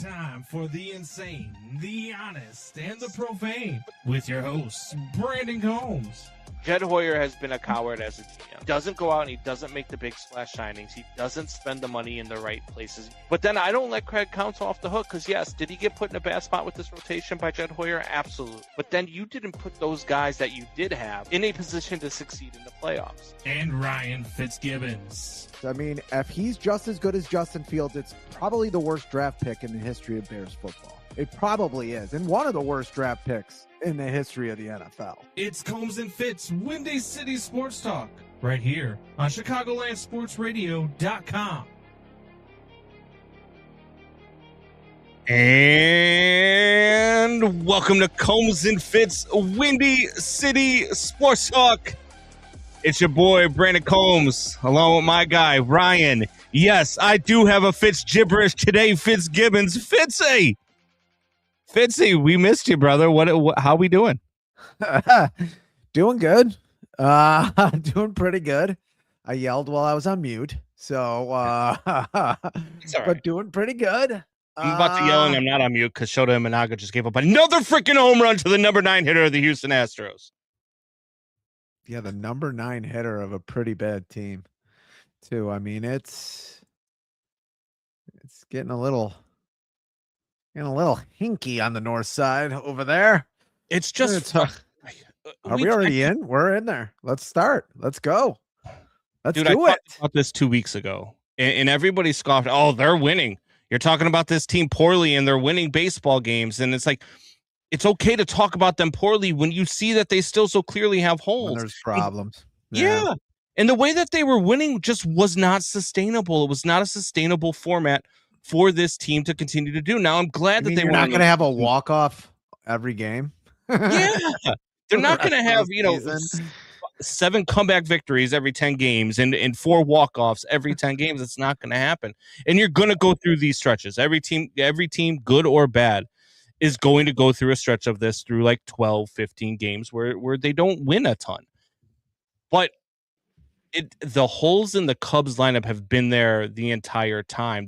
time for the insane, the honest, and the profane with your host, Brandon Combs. Jed Hoyer has been a coward as a GM. Doesn't go out and he doesn't make the big splash signings. He doesn't spend the money in the right places. But then I don't let Craig Counsell off the hook because, yes, did he get put in a bad spot with this rotation by Jed Hoyer? Absolutely. But then you didn't put those guys that you did have in a position to succeed in the playoffs. And Ryan Fitzgibbons. I mean, if he's just as good as Justin Fields, it's probably the worst draft pick in the history of Bears football. It probably is. And one of the worst draft picks in the history of the NFL. It's Combs and Fitz, Windy City Sports Talk, right here on ChicagolandSportsRadio.com. And welcome to Combs and Fitz, Windy City Sports Talk. It's your boy, Brandon Combs, along with my guy, Ryan. Yes, I do have a Fitz gibberish today, Fitzgibbons. Fitzy, we missed you, brother. How we doing? Doing good. Doing pretty good. I yelled while I was on mute, so but doing pretty good. I'm about to yell and I'm not on mute because Shota Imanaga just gave up another freaking home run to the number 9 hitter of the Houston Astros. Yeah, the number 9 hitter of a pretty bad team, too. I mean, it's getting a little hinky on the north side over there. It's just are we already in? We're in there. Let's start. Let's go. Let's do it. I talked about this 2 weeks ago, and everybody scoffed. Oh, they're winning. You're talking about this team poorly, and they're winning baseball games, and it's like, it's okay to talk about them poorly when you see that they still so clearly have holes. When there's problems. Yeah. And the way that they were winning just was not sustainable. It was not a sustainable format for this team to continue to do. Now, I'm glad that they're not going to have a walk-off every game. Yeah. They're not going to have, 7 comeback victories every 10 games and 4 walk-offs every 10 games. It's not going to happen. And you're going to go through these stretches. Every team, good or bad, is going to go through a stretch of this through like 12, 15 games where they don't win a ton. But the holes in the Cubs lineup have been there the entire time.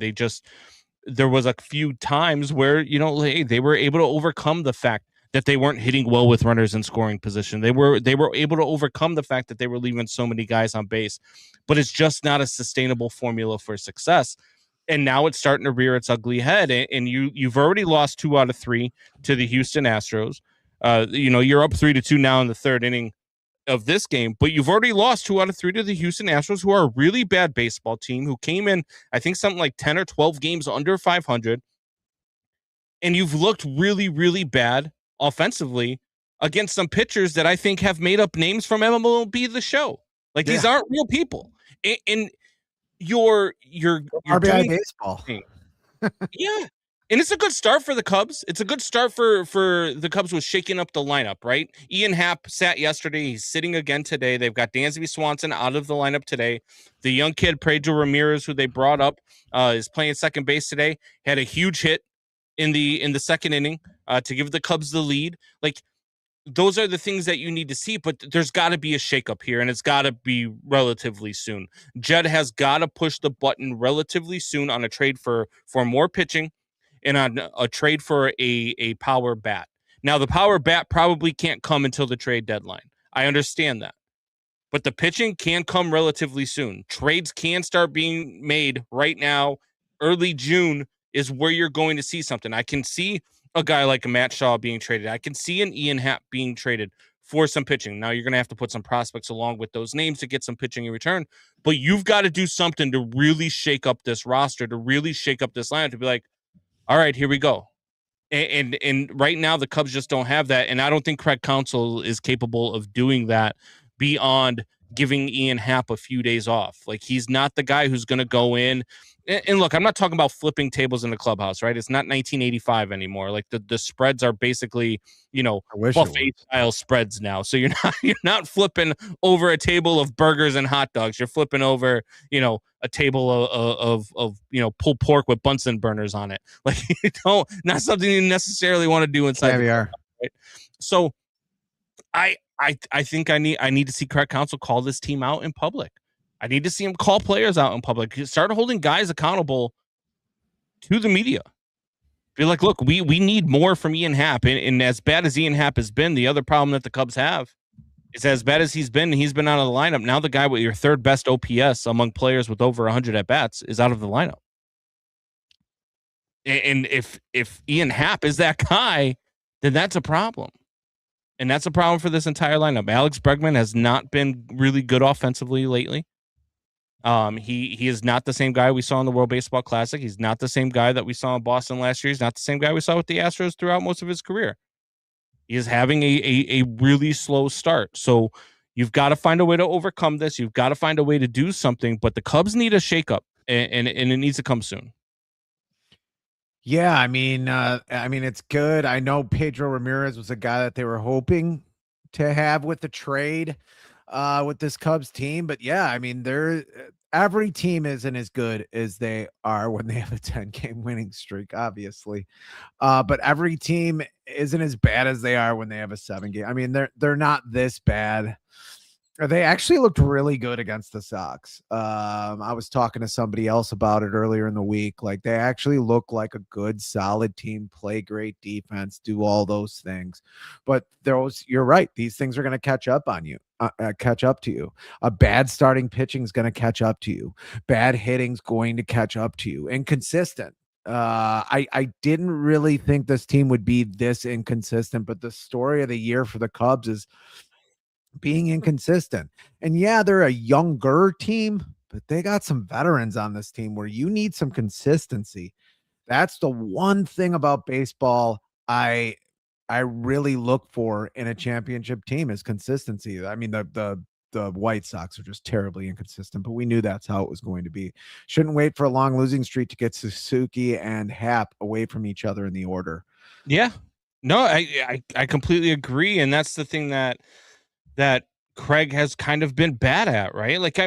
There was a few times where, they were able to overcome the fact that they weren't hitting well with runners in scoring position. They were able to overcome the fact that they were leaving so many guys on base, but it's just not a sustainable formula for success. And now it's starting to rear its ugly head. And you've already lost 2 out of 3 to the Houston Astros. You're up 3-2 now in the 3rd inning of this game, but you've already lost 2 out of 3 to the Houston Astros, who are a really bad baseball team, who came in, I think, something like 10 or 12 games under 500. And you've looked really, really bad offensively against some pitchers that I think have made up names from MLB The Show. Like, these aren't real people. And you're RBI baseball. Yeah. And it's a good start for the Cubs. It's a good start for the Cubs with shaking up the lineup, right? Ian Happ sat yesterday. He's sitting again today. They've got Dansby Swanson out of the lineup today. The young kid, Pedro Ramirez, who they brought up, is playing second base today. Had a huge hit in the 2nd inning to give the Cubs the lead. Like, those are the things that you need to see, but there's got to be a shakeup here, and it's got to be relatively soon. Jed has got to push the button relatively soon on a trade for more pitching and on a trade for a power bat. Now, the power bat probably can't come until the trade deadline. I understand that. But the pitching can come relatively soon. Trades can start being made right now. Early June is where you're going to see something. I can see a guy like a Matt Shaw being traded. I can see an Ian Happ being traded for some pitching. Now, you're going to have to put some prospects along with those names to get some pitching in return, but you've got to do something to really shake up this roster, to really shake up this lineup, to be like, all right, here we go. And right now, the Cubs just don't have that, and I don't think Craig Counsell is capable of doing that beyond giving Ian Happ a few days off. Like, he's not the guy who's going to go in. And look, I'm not talking about flipping tables in the clubhouse, right? It's not 1985 anymore. Like, the spreads are basically, buffet style spreads now. So you're not flipping over a table of burgers and hot dogs. You're flipping over, a table of pulled pork with Bunsen burners on it. Like, not something you necessarily want to do inside. Caviar. Right? So I think I need to see Craig Counsell call this team out in public. I need to see him call players out in public. Start holding guys accountable to the media. Be like, look, we need more from Ian Happ, and as bad as Ian Happ has been, the other problem that the Cubs have is as bad as he's been out of the lineup. Now the guy with your third best OPS among players with over 100 at bats is out of the lineup. And if Ian Happ is that guy, then that's a problem. And that's a problem for this entire lineup. Alex Bregman has not been really good offensively lately. He is not the same guy we saw in the World Baseball Classic. He's not the same guy that we saw in Boston last year. He's not the same guy we saw with the Astros throughout most of his career. He is having a really slow start. So you've got to find a way to overcome this. You've got to find a way to do something. But the Cubs need a shakeup, and it needs to come soon. Yeah, I mean, it's good. I know Pedro Ramirez was a guy that they were hoping to have with the trade with this Cubs team. But yeah, I mean, every team isn't as good as they are when they have a 10-game winning streak, obviously. But every team isn't as bad as they are when they have a 7-game. I mean, they're not this bad. They actually looked really good against the Sox. I was talking to somebody else about it earlier in the week. Like, they actually look like a good, solid team, play great defense, do all those things. But you're right. These things are going to catch up on you, catch up to you. A bad starting pitching is going to catch up to you. Bad hitting's going to catch up to you. Inconsistent. I didn't really think this team would be this inconsistent, but the story of the year for the Cubs is being inconsistent. And yeah, they're a younger team, but they got some veterans on this team where you need some consistency. That's the one thing about baseball I really look for in a championship team is consistency. I mean, the White Sox are just terribly inconsistent, but we knew that's how it was going to be. Shouldn't wait for a long losing streak to get Suzuki and Happ away from each other in the order. Yeah, no, I completely agree. And that's the thing that Craig has kind of been bad at, right? Like,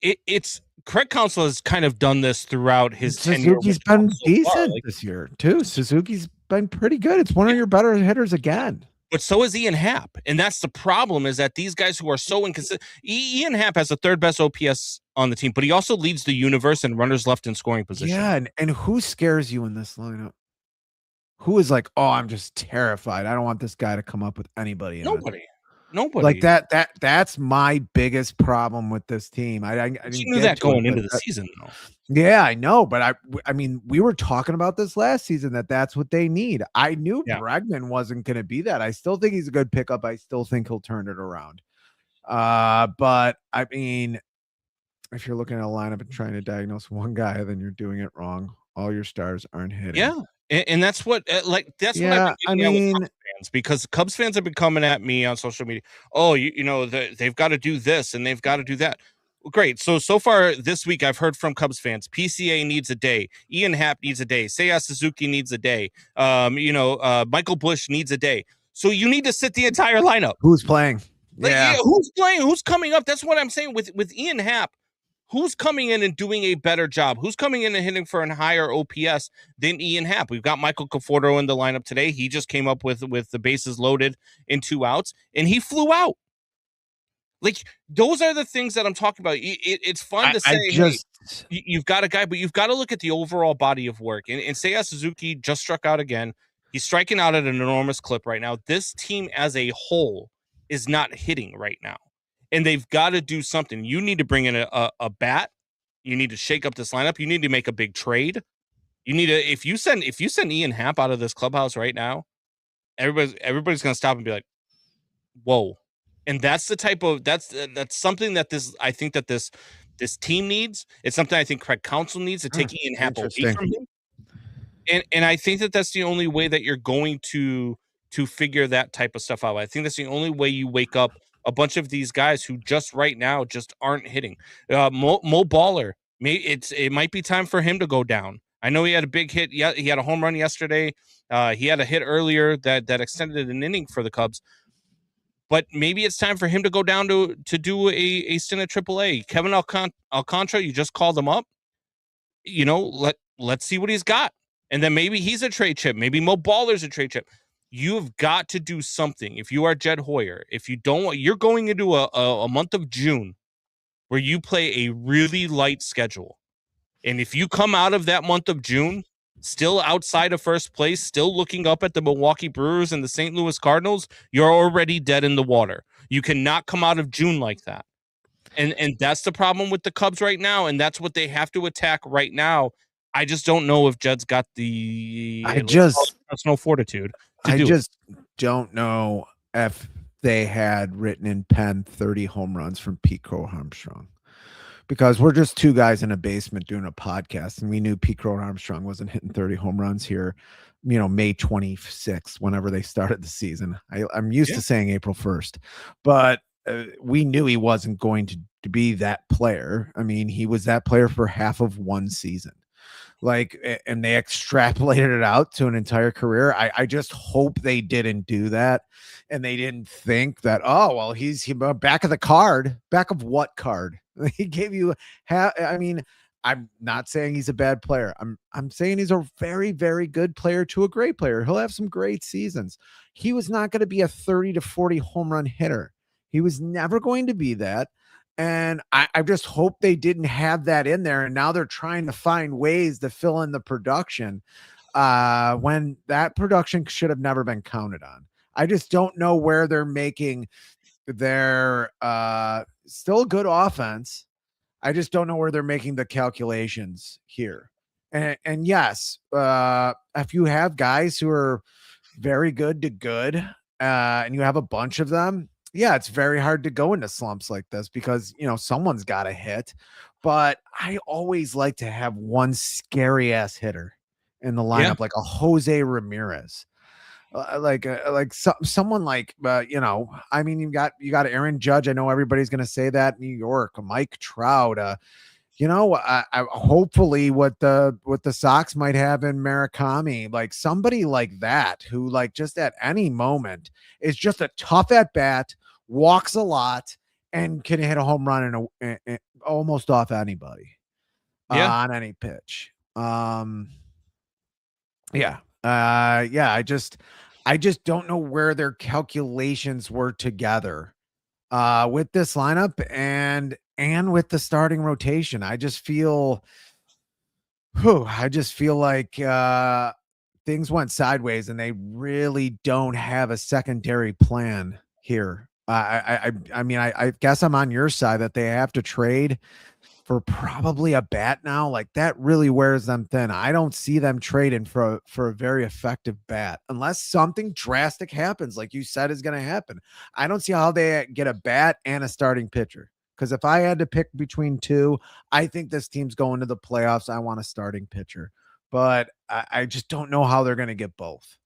it's Craig Counsell has kind of done this throughout his tenure. Suzuki's been decent this year too. Suzuki's been pretty good. It's one of your better hitters again. But so is Ian Happ, and that's the problem. Is that these guys who are so inconsistent. Ian Happ has the third best OPS on the team, but he also leads the universe in runners left in scoring position. Yeah, and who scares you in this lineup? Who is like, oh, I'm just terrified. I don't want this guy to come up with anybody. Nobody. Like that's my biggest problem with this team. I didn't knew that going into the season, though. Yeah, I know, but I mean, we were talking about this last season that's what they need. I knew Bregman wasn't going to be that. I still think he's a good pickup. I still think he'll turn it around. But I mean, if you're looking at a lineup and trying to diagnose one guy, then you're doing it wrong. All your stars aren't hitting. Yeah. And that's what, that's what I've been getting at with Cubs fans, because Cubs fans have been coming at me on social media. Oh, you know, they've got to do this and they've got to do that. Well, great. So far this week, I've heard from Cubs fans, PCA needs a day. Ian Happ needs a day. Seiya Suzuki needs a day. Michael Busch needs a day. So you need to sit the entire lineup. Who's playing? Who's playing? Who's coming up? That's what I'm saying with Ian Happ. Who's coming in and doing a better job? Who's coming in and hitting for a higher OPS than Ian Happ? We've got Michael Conforto in the lineup today. He just came up with the bases loaded in 2 outs, and he flew out. Like, those are the things that I'm talking about. It's fun to say, hey, you've got a guy, but you've got to look at the overall body of work. And Seiya Suzuki just struck out again. He's striking out at an enormous clip right now. This team as a whole is not hitting right now. And they've got to do something. You need to bring in a bat. You need to shake up this lineup. You need to make a big trade. You need to, if you send Ian Happ out of this clubhouse right now, everybody's gonna stop and be like, whoa. And that's the type of that's something that I think that this team needs. It's something I think Craig Counsell needs to take Ian Happ away from him. And I think that's the only way that you're going to figure that type of stuff out. I think that's the only way you wake up a bunch of these guys who just right now just aren't hitting. Mo Baller, it might be time for him to go down. I know he had a big hit. Yeah, he had a home run yesterday. He had a hit earlier that extended an inning for the Cubs. But maybe it's time for him to go down to do a stint at AAA. Kevin Alcantara, you just called him up. You know, let's see what he's got. And then maybe he's a trade chip. Maybe Mo Baller's a trade chip. You've got to do something. If you are Jed Hoyer, if you don't, you're going into a month of June where you play a really light schedule. And if you come out of that month of June still outside of first place, still looking up at the Milwaukee Brewers and the St. Louis Cardinals, you're already dead in the water. You cannot come out of June like that. And that's the problem with the Cubs right now, and that's what they have to attack right now. I just don't know if Judd's got the personal fortitude to do it. Don't know if they had written in pen 30 home runs from Pete Crow Armstrong, because we're just two guys in a basement doing a podcast, and we knew Pete Crow Armstrong wasn't hitting 30 home runs here, May 26th, whenever they started the season. I'm used to saying April 1st, but we knew he wasn't going to be that player. I mean, he was that player for half of one season. And they extrapolated it out to an entire career. I just hope they didn't do that. And they didn't think that, oh, well, he's back of the card. Back of what card? He gave you I mean, I'm not saying he's a bad player. I'm saying he's a very, very good player to a great player. He'll have some great seasons. He was not going to be a 30 to 40 home run hitter. He was never going to be that. And I just hope they didn't have that in there. And now they're trying to find ways to fill in the production when that production should have never been counted on. I just don't know where they're making their still good offense. I just don't know where they're making the calculations here. And yes, if you have guys who are very good to good and you have a bunch of them, yeah, it's very hard to go into slumps like this because, someone's got to hit. But I always like to have one scary ass hitter in the lineup, like a Jose Ramirez, someone like, I mean, you got Aaron Judge. I know everybody's going to say that. New York, Mike Trout, I hopefully what the Sox might have in Murakami, like somebody like that who just at any moment is just a tough at bat, walks a lot, and can hit a home run in almost off anybody on any pitch. I just don't know where their calculations were together with this lineup and with the starting rotation. I just feel like things went sideways and they really don't have a secondary plan here. I mean, I guess I'm on your side that they have to trade for probably a bat now. Like that really wears them thin. I don't see them trading for a very effective bat unless something drastic happens, like you said is going to happen. I don't see how they get a bat and a starting pitcher. Because if I had to pick between two, I think this team's going to the playoffs. I want a starting pitcher, but I just don't know how they're going to get both.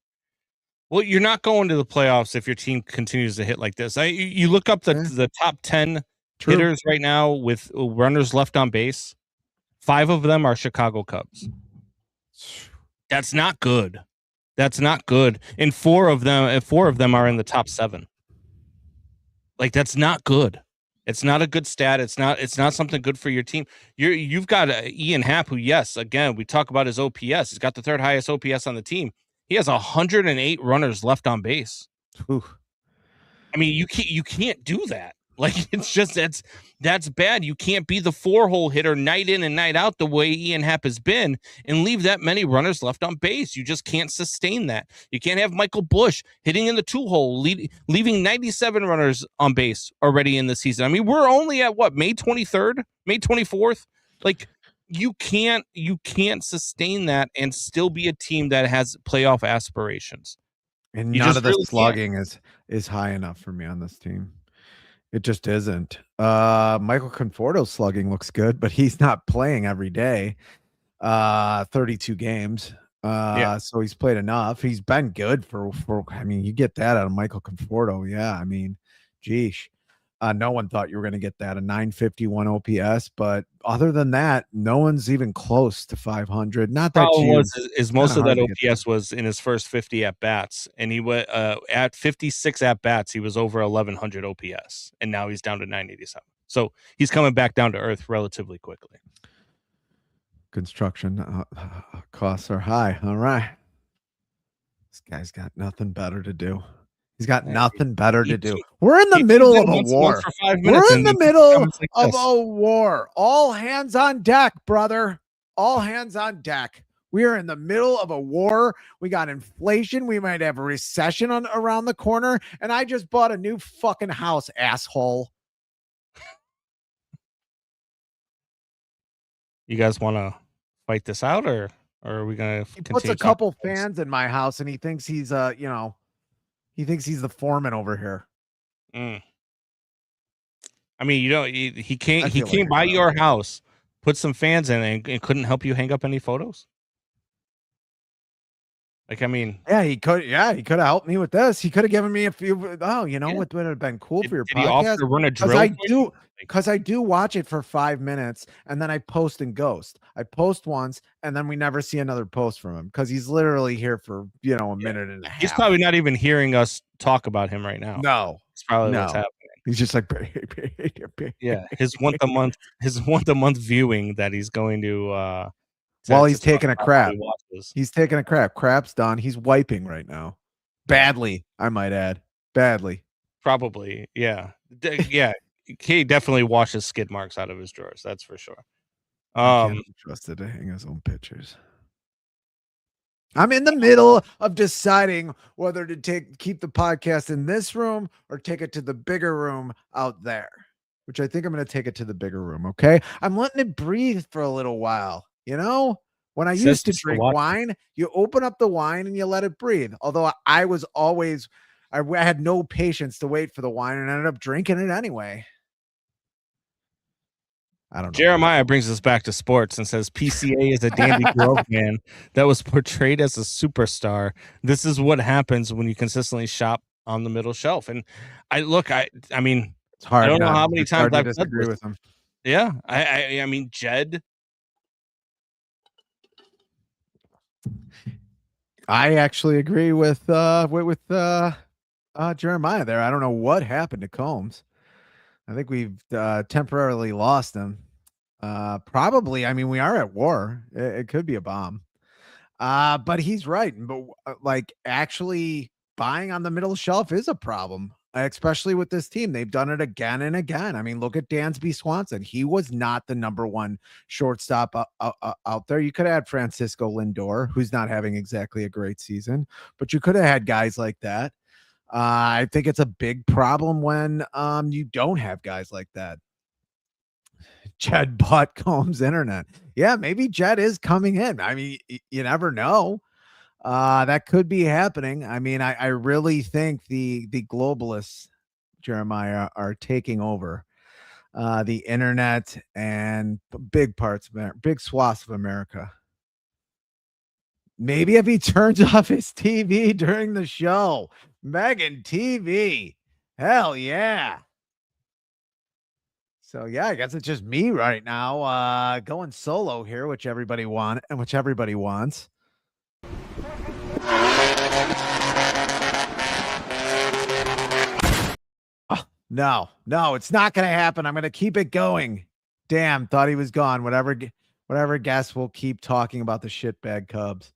Well, you're not going to the playoffs if your team continues to hit like this. You look up the top 10 hitters right now with runners left on base. 5 of them are Chicago Cubs. That's not good. That's not good. And 4 of them are in the top 7. Like that's not good. It's not a good stat. It's not something good for your team. You've got Ian Happ, who, yes, again, we talk about his OPS. He's got the 3rd highest OPS on the team. He has 108 runners left on base. Ooh. I mean, you can't do that. Like it's just that's bad. You can't be the 4-hole hitter night in and night out the way Ian Happ has been and leave that many runners left on base. You just can't sustain that. You can't have Michael Busch hitting in the 2-hole, leaving 97 runners on base already in the season. I mean, we're only at May 23rd, May 24th. Like you can't sustain that and still be a team that has playoff aspirations. And none of the slugging is high enough for me on this team. It just isn't. Michael Conforto's slugging looks good, but he's not playing every day. 32 games. So he's played enough. He's been good for I mean, you get that out of Michael Conforto. Yeah, I mean, geesh. No one thought you were going to get that, a 951 OPS, but other than that, no one's even close to 500. Not that most of that OPS was in his first 50 at bats, and he went at 56 at bats. He was over 1100 OPS, and now he's down to 987. So he's coming back down to earth relatively quickly. Construction costs are high. All right, this guy's got nothing better to do. He's got nothing better to do. We're in the middle of a war. We're in the middle of a war. All hands on deck, brother. All hands on deck. We are in the middle of a war. We got inflation. We might have a recession around the corner. And I just bought a new fucking house, asshole. You guys want to fight this out, or are we gonna? He puts a couple fans in my house, and he thinks he's he thinks he's the foreman over here. I mean, he came by your house, put some fans in, and couldn't help you hang up any photos. Like, I mean, he could have helped me with this. He could have given me a few. Oh, what would have been cool for your did podcast? He offer to run a drill? Because I do watch it for 5 minutes and then I post and ghost. I post once and then we never see another post from him because he's literally here for a minute and a half. He's probably not even hearing us talk about him right now. No, it's probably what's happening. He's just like, his once a month viewing that he's going to. While he's taking a crap. He's taking a crap. Crap's done. He's wiping right now. Badly, I might add. Badly. Probably, yeah. Yeah. He definitely washes skid marks out of his drawers. That's for sure. I can't be trusted to hang his own pictures. I'm in the middle of deciding whether to keep the podcast in this room or take it to the bigger room out there, which I think I'm going to take it to the bigger room. Okay. I'm letting it breathe for a little while. When I used to drink wine, you open up the wine and you let it breathe. Although I had no patience to wait for the wine and ended up drinking it anyway. I don't know. Jeremiah brings us back to sports and says PCA is a Dandy Grove man that was portrayed as a superstar. This is what happens when you consistently shop on the middle shelf. And I mean, it's hard. I don't know how many times I've disagree with him. Yeah, I mean, Jed. I actually agree with Jeremiah there. I don't know what happened to Combs. I think we've temporarily lost him. Probably. I mean, we are at war. It could be a bomb. But he's right. But actually buying on the middle shelf is a problem, especially with this team. They've done it again and again. I mean, look at Dansby Swanson. He was not the number one shortstop out there. You could have had Francisco Lindor, who's not having exactly a great season, but you could have had guys like that. I think it's a big problem when you don't have guys like that. Jed bought Combs internet. Yeah, maybe Jed is coming in. I mean, you never know. That could be happening. I mean, I really think the globalists, Jeremiah, are taking over the internet and big swaths of America. Maybe if he turns off his TV during the show. Megan TV. Hell yeah. So yeah, I guess it's just me right now going solo here, which everybody wants. No, it's not going to happen. I'm going to keep it going. Damn, thought he was gone. Whatever guess, we'll keep talking about the shitbag Cubs.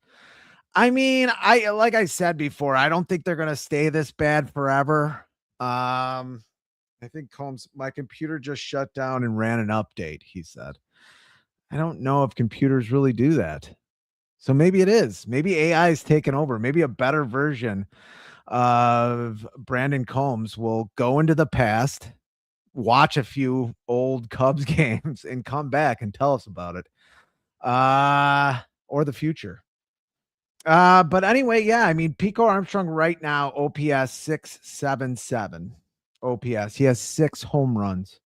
I mean, like I said before, I don't think they're going to stay this bad forever. I think Combs, my computer just shut down and ran an update, he said. I don't know if computers really do that. So maybe it is. Maybe AI is taking over. Maybe a better version of Brandon Combs will go into the past, watch a few old Cubs games, and come back and tell us about it. Or the future. But anyway, yeah, I mean, Pico Armstrong right now, OPS 677. OPS. He has 6 home runs.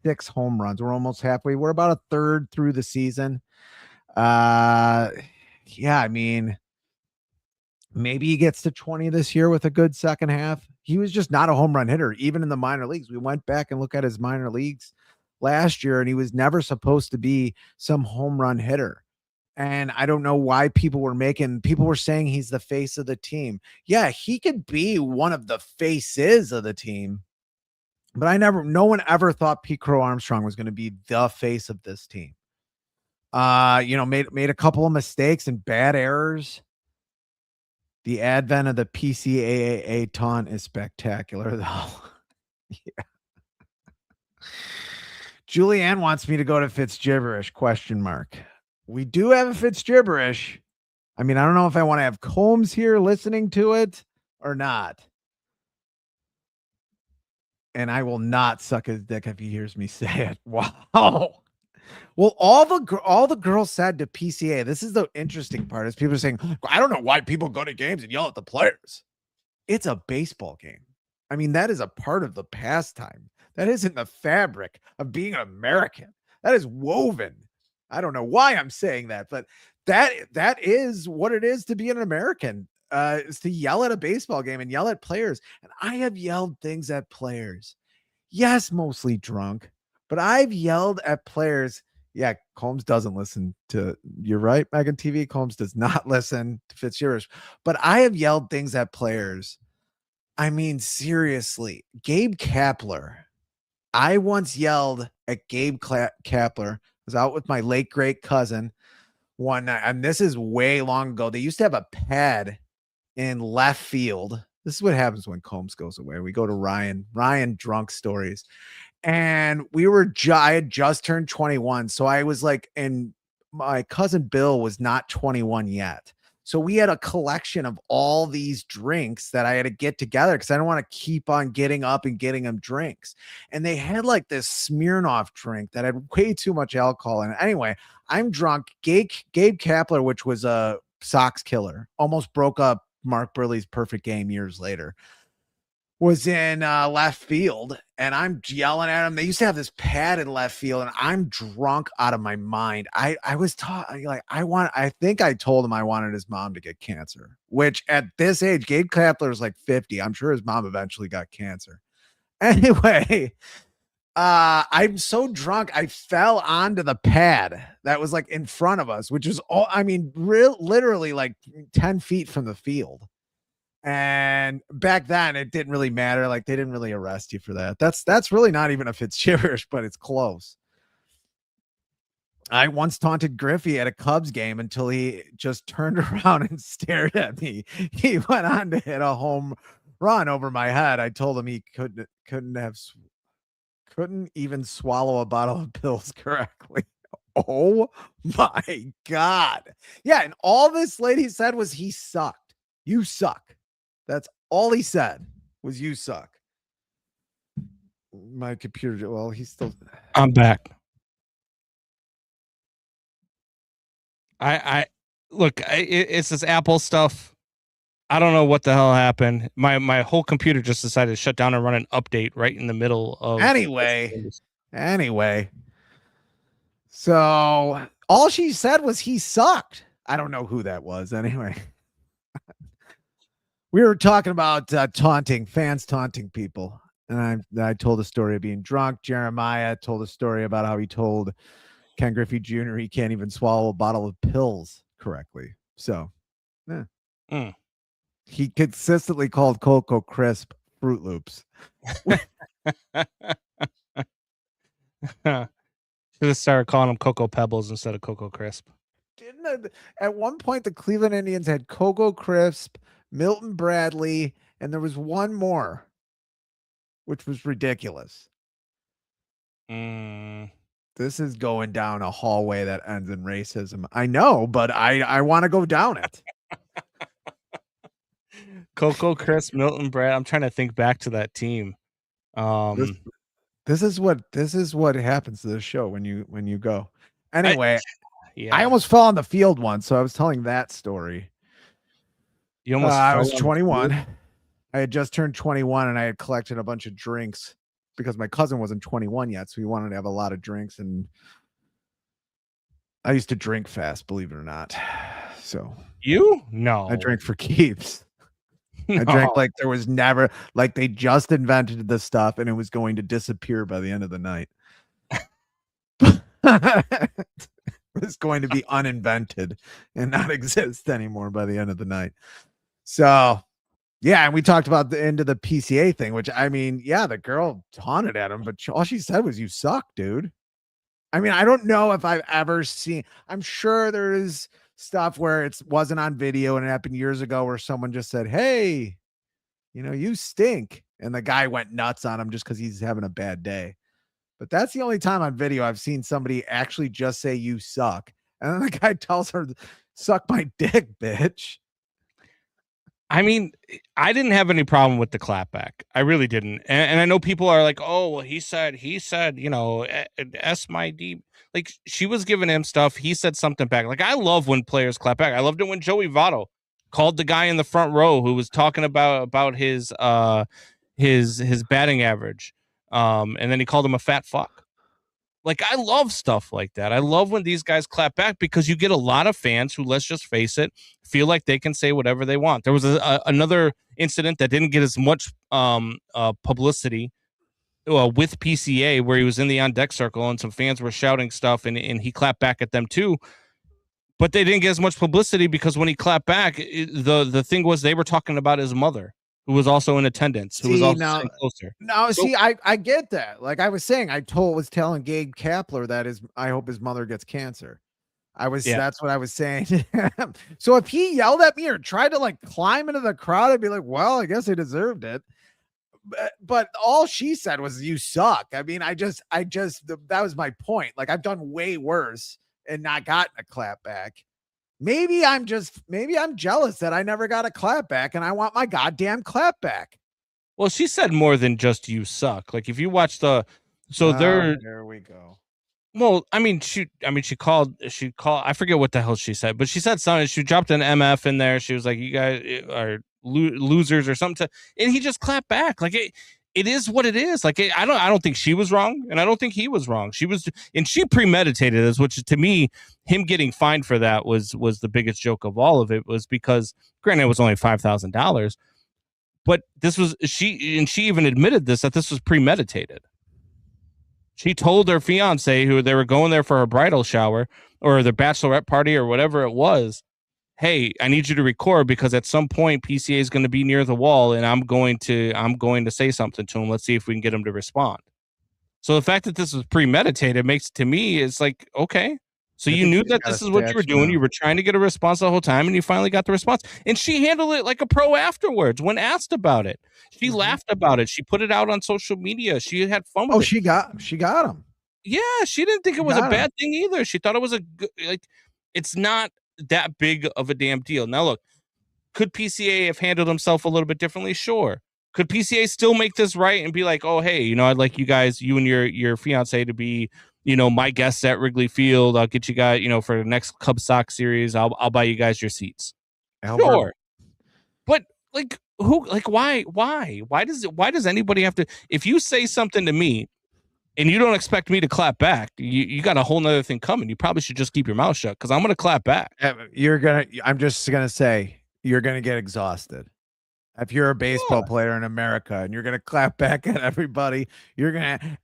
6 home runs. We're almost halfway. We're about a third through the season. Yeah, I mean, maybe he gets to 20 this year with a good second half. He was just not a home run hitter, even in the minor leagues. We went back and looked at his minor leagues last year, and he was never supposed to be some home run hitter. And I don't know why people were saying he's the face of the team. Yeah, he could be one of the faces of the team. But no one ever thought Pete Crow Armstrong was going to be the face of this team. Made a couple of mistakes and bad errors. The advent of the PCAA taunt is spectacular, though. Yeah. Julianne wants me to go to Fitz Gibberish, ? We do have a Fitz Gibberish. I mean, I don't know if I want to have Combs here listening to it or not. And I will not suck his dick if he hears me say it. Wow. Well, all the girls said to PCA, this is the interesting part, is people are saying, I don't know why people go to games and yell at the players. It's a baseball game. I mean, that is a part of the pastime. That isn't the fabric of being an American. That is woven. I don't know why I'm saying that, but that is what it is to be an American, is to yell at a baseball game and yell at players. And I have yelled things at players. Yes, mostly drunk, but I've yelled at players. Yeah, Combs doesn't listen to, you're right, Megan TV. Combs does not listen to Fitz. But I have yelled things at players. I mean, seriously, Gabe Kapler. I once yelled at Gabe Kapler. I was out with my late great cousin one night, and this is way long ago. They used to have a pad in left field. This is what happens when Combs goes away. We go to Ryan drunk stories. And I had just turned 21. So I was like, and my cousin Bill was not 21 yet. So we had a collection of all these drinks that I had to get together because I don't want to keep on getting up and getting them drinks. And they had like this Smirnoff drink that had way too much alcohol in it. Anyway, I'm drunk. Gabe Kapler, which was a Sox killer, almost broke up Mark Burley's perfect game years later, was in left field, and I'm yelling at him. They used to have this pad in left field, and I'm drunk out of my mind. I was taught, like, I think I told him I wanted his mom to get cancer, which at this age, Gabe Kapler is like 50. I'm sure his mom eventually got cancer. Anyway, I'm so drunk, I fell onto the pad that was like in front of us, which was all, I mean, literally like 10 feet from the field. And back then it didn't really matter. Like, they didn't really arrest you for that. That's really not even a Fitzgerald, but it's close. I once taunted Griffey at a Cubs game until he just turned around and stared at me. He went on to hit a home run over my head. I told him he couldn't even swallow a bottle of pills correctly. Oh my God. Yeah. And all this lady said was he sucked. You suck. That's all he said was you suck. My computer, well, he's still. I'm back. I look, it's this Apple stuff. I don't know what the hell happened. My whole computer just decided to shut down and run an update right in the middle of. Anyway. So all she said was he sucked. I don't know who that was. Anyway. We were talking about fans taunting people. And I told a story of being drunk. Jeremiah told a story about how he told Ken Griffey Jr. he can't even swallow a bottle of pills correctly. So, yeah. He consistently called Cocoa Crisp Fruit Loops. Should have started calling them Cocoa Pebbles instead of Cocoa Crisp. At one point, the Cleveland Indians had Cocoa Crisp, Milton Bradley, and there was one more, which was ridiculous. This is going down a hallway that ends in racism. I know, but I want to go down it. Cocoa Crisp, Milton Brad. I'm trying to think back to that team. This is what happens to this show when you go. Anyway, I almost fell on the field once, so I was telling that story. You almost I was 21. I had just turned 21 and I had collected a bunch of drinks because my cousin wasn't 21 yet. So we wanted to have a lot of drinks. And I used to drink fast, believe it or not. So No, I drank for keeps. No. I drank like there was never, like they just invented the stuff and it was going to disappear by the end of the night. It was going to be uninvented and not exist anymore by the end of the night. So, yeah, and we talked about the end of the PCA thing, which, I mean, yeah, the girl taunted at him, but all she said was, you suck, dude. I mean, I don't know if I've ever seen, I'm sure there is stuff where it wasn't on video and it happened years ago where someone just said, hey, you stink. And the guy went nuts on him just because he's having a bad day. But that's the only time on video I've seen somebody actually just say you suck. And then the guy tells her, Suck my dick, bitch. I mean, I didn't have any problem with the clapback. I really didn't. And I know people are like, oh, well, he said, you know, S my D. Like, she was giving him stuff. He said something back. Like, I love when players clap back. I loved it when Joey Votto called the guy in the front row who was talking about his batting average. And then he called him a fat fuck. Like, I love stuff like that. I love when these guys clap back because you get a lot of fans who, let's just face it, feel like they can say whatever they want. There was another incident that didn't get as much publicity with PCA where he was in the on-deck circle and some fans were shouting stuff and he clapped back at them too. But they didn't get as much publicity because when he clapped back, the thing was they were talking about his mother, who was also in attendance, who was also sitting closer. No, so, see, I get that. Like I was saying, was telling Gabe Kapler that I hope his mother gets cancer. That's what I was saying. So if he yelled at me or tried to like climb into the crowd, I'd be like, well, I guess he deserved it. But all she said was, you suck. I mean, that was my point. Like I've done way worse and not gotten a clap back. Maybe I'm jealous that I never got a clap back and I want my goddamn clap back. Well, she said more than just you suck. Like if you watch there we go. Well, I mean, she called, I forget what the hell she said, but she said something. She dropped an MF in there. She was like, you guys are losers or something. And he just clapped back. Like it is what it is. Like I don't think she was wrong, and I don't think he was wrong. She premeditated this, which to me, him getting fined for that was the biggest joke of all of it. Was because, granted, it was only $5,000, but she even admitted that this was premeditated. She told her fiance, who they were going there for her bridal shower or their bachelorette party or whatever it was, hey, I need you to record because at some point PCA is going to be near the wall and I'm going to say something to him. Let's see if we can get him to respond. So the fact that this was premeditated makes, to me, it's like, okay. So you knew that this is what you were doing. You were trying to get a response the whole time and you finally got the response. And she handled it like a pro afterwards when asked about it. She laughed about it. She put it out on social media. She had fun with it. She got him. Yeah, she didn't think it was a bad thing either. She thought it was it's not that big of a damn deal. Now look, could PCA have handled himself a little bit differently? Sure. Could PCA still make this right and be like, oh, hey, I'd like you guys, you and your fiance to be, my guests at Wrigley Field. I'll get you guys, for the next Cubs Sox series. I'll buy you guys your seats. Sure. But why does anybody have to, if you say something to me and you don't expect me to clap back, you got a whole nother thing coming. You probably should just keep your mouth shut because I'm going to clap back. I'm just going to say, you're going to get exhausted. If you're a baseball player in America and you're going to clap back at everybody,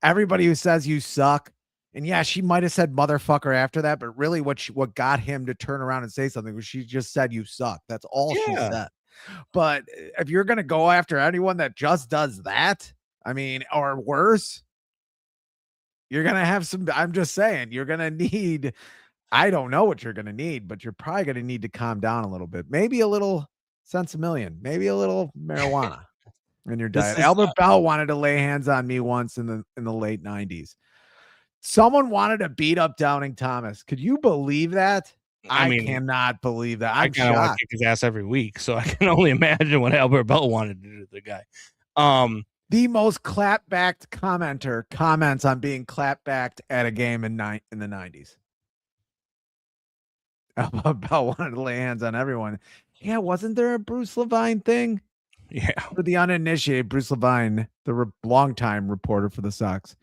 everybody who says you suck. And yeah, she might have said motherfucker after that, but really what got him to turn around and say something was she just said you suck. That's all she said. But if you're going to go after anyone that just does that, I mean, or worse, you're going to have I'm just saying, you're going to need, I don't know what you're going to need, but you're probably going to need to calm down a little bit. Maybe a little Sensimillion, maybe a little marijuana in your diet. Albert Bell wanted to lay hands on me once in the late 90s. Someone wanted to beat up Downing Thomas. Could you believe that? I cannot believe that. I kind of want to kick his ass every week, so I can only imagine what Albert Bell wanted to do to the guy. The most clap-backed commenter comments on being clap-backed at a game in the 90s. Albert Bell wanted to lay hands on everyone. Yeah, wasn't there a Bruce Levine thing? Yeah. For the uninitiated, Bruce Levine, the longtime reporter for the Sox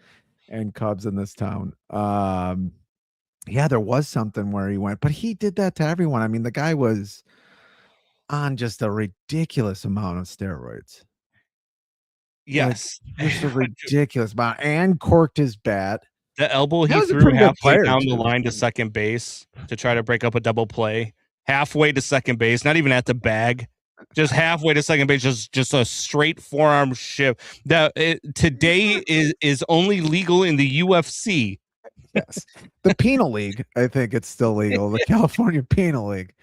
and Cubs in this town. Yeah, there was something where he went, but he did that to everyone. I mean, the guy was on just a ridiculous amount of steroids. Yes. Just a ridiculous amount, and corked his bat. The elbow he threw halfway down the line to second base to try to break up a double play. Halfway to second base, not even at the bag, just halfway to second base, just a straight forearm shift. That today is only legal in the UFC. Yes, the Penal League. I think it's still legal. The California Penal League,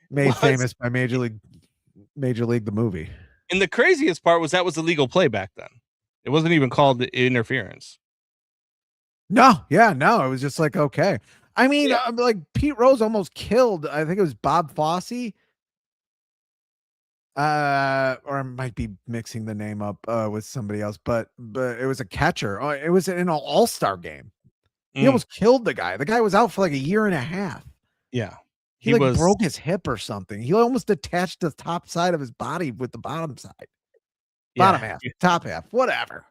made famous by Major League the movie. And the craziest part was that was a legal play back then. It wasn't even called interference. No, it was just like, okay. I mean, like Pete Rose almost killed. I think it was Bob Fosse. Or I might be mixing the name up with somebody else, but it was a catcher. It was in an all-star game. He almost killed the guy. The guy was out for like a year and a half. Yeah. He like broke his hip or something. He almost attached the top side of his body with the bottom side. Bottom half, top half, whatever.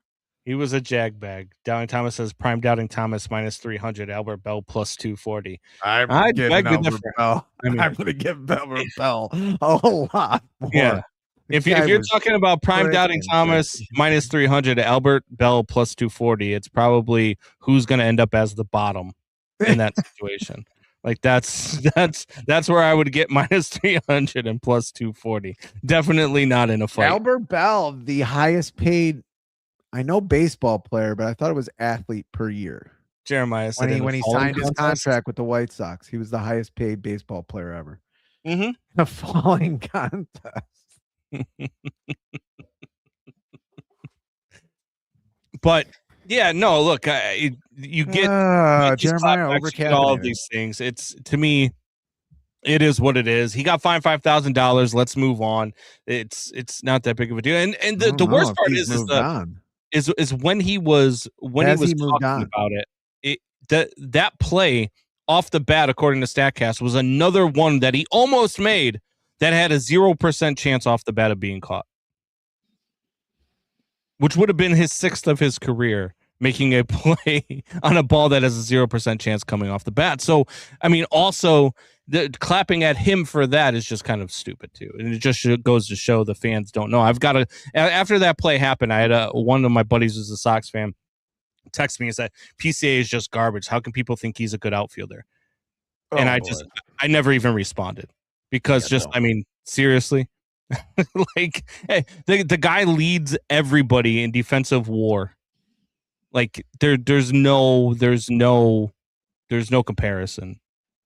He was a jag bag. Doubting Thomas says prime Doubting Thomas -300. Albert Bell +240. I'm giving Albert Bell. I'm going to give Albert Bell a whole lot more. Yeah. If you're talking about prime Doubting Thomas -300, Albert Bell +240, it's probably who's going to end up as the bottom in that situation. Like that's where I would get -300 and +240. Definitely not in a fight. Albert Bell, the highest paid, I know baseball player, but I thought it was athlete per year. Jeremiah said when he signed his contract with the White Sox, he was the highest paid baseball player ever. Mm-hmm. A falling contest. But yeah, no, look, you get Jeremiah all of these things. It's, to me, it is what it is. He got fined $5,000. Let's move on. It's not that big of a deal. And the worst part is when he was talking about it, that play off the bat, according to StatCast, was another one that he almost made that had a 0% chance off the bat of being caught, which would have been his 6th of his career, making a play on a ball that has a 0% chance coming off the bat. So, I mean, also the clapping at him for that is just kind of stupid too. And it just goes to show the fans don't know. After that play happened, I had one of my buddies who's a Sox fan text me and said, PCA is just garbage. How can people think he's a good outfielder? And I never even responded because I mean, seriously, like, hey, the guy leads everybody in defensive WAR. Like there's no comparison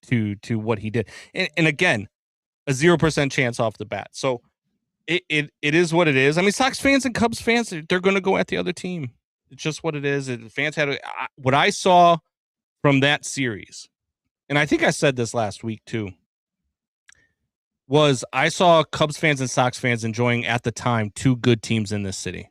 to what he did. And again, a 0% chance off the bat. So it is what it is. I mean, Sox fans and Cubs fans, they're going to go at the other team. It's just what it is. The fans had what I saw from that series, and I think I said this last week too, was I saw Cubs fans and Sox fans enjoying at the time two good teams in this city.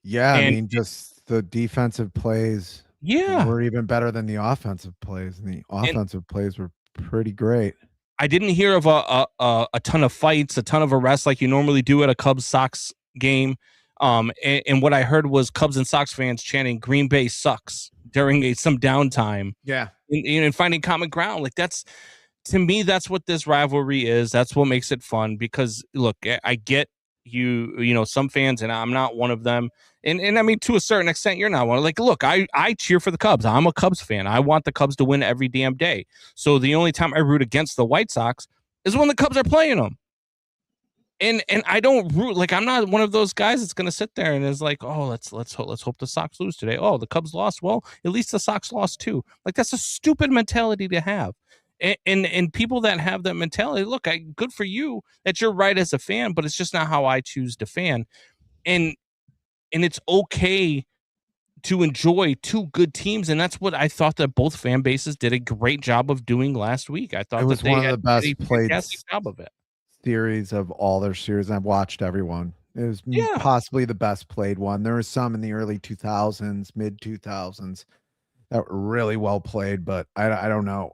Yeah, I mean, just the defensive plays were even better than the offensive plays, and the offensive plays were pretty great. I didn't hear of a ton of fights, a ton of arrests like you normally do at a Cubs-Sox game. And what I heard was Cubs and Sox fans chanting "Green Bay sucks" during some downtime. Yeah, and finding common ground. Like to me, that's what this rivalry is. That's what makes it fun. Because look, I get you some fans, and I'm not one of them. And I mean, to a certain extent, you're not one. Like, look, I cheer for the Cubs. I'm a Cubs fan. I want the Cubs to win every damn day. So the only time I root against the White Sox is when the Cubs are playing them. And I don't root, like, I'm not one of those guys that's going to sit there and is like, oh, let's hope the Sox lose today. Oh, the Cubs lost. Well, at least the Sox lost too. Like, that's a stupid mentality to have. And people that have that mentality, look, good for you that you're right as a fan, but it's just not how I choose to fan. And it's okay to enjoy two good teams, and that's what I thought that both fan bases did a great job of doing last week. I thought it was one of the best played job of it. Series of all their series. I've watched everyone. It was possibly the best played one. There was some in the early 2000s, mid 2000s that were really well played, but I don't know.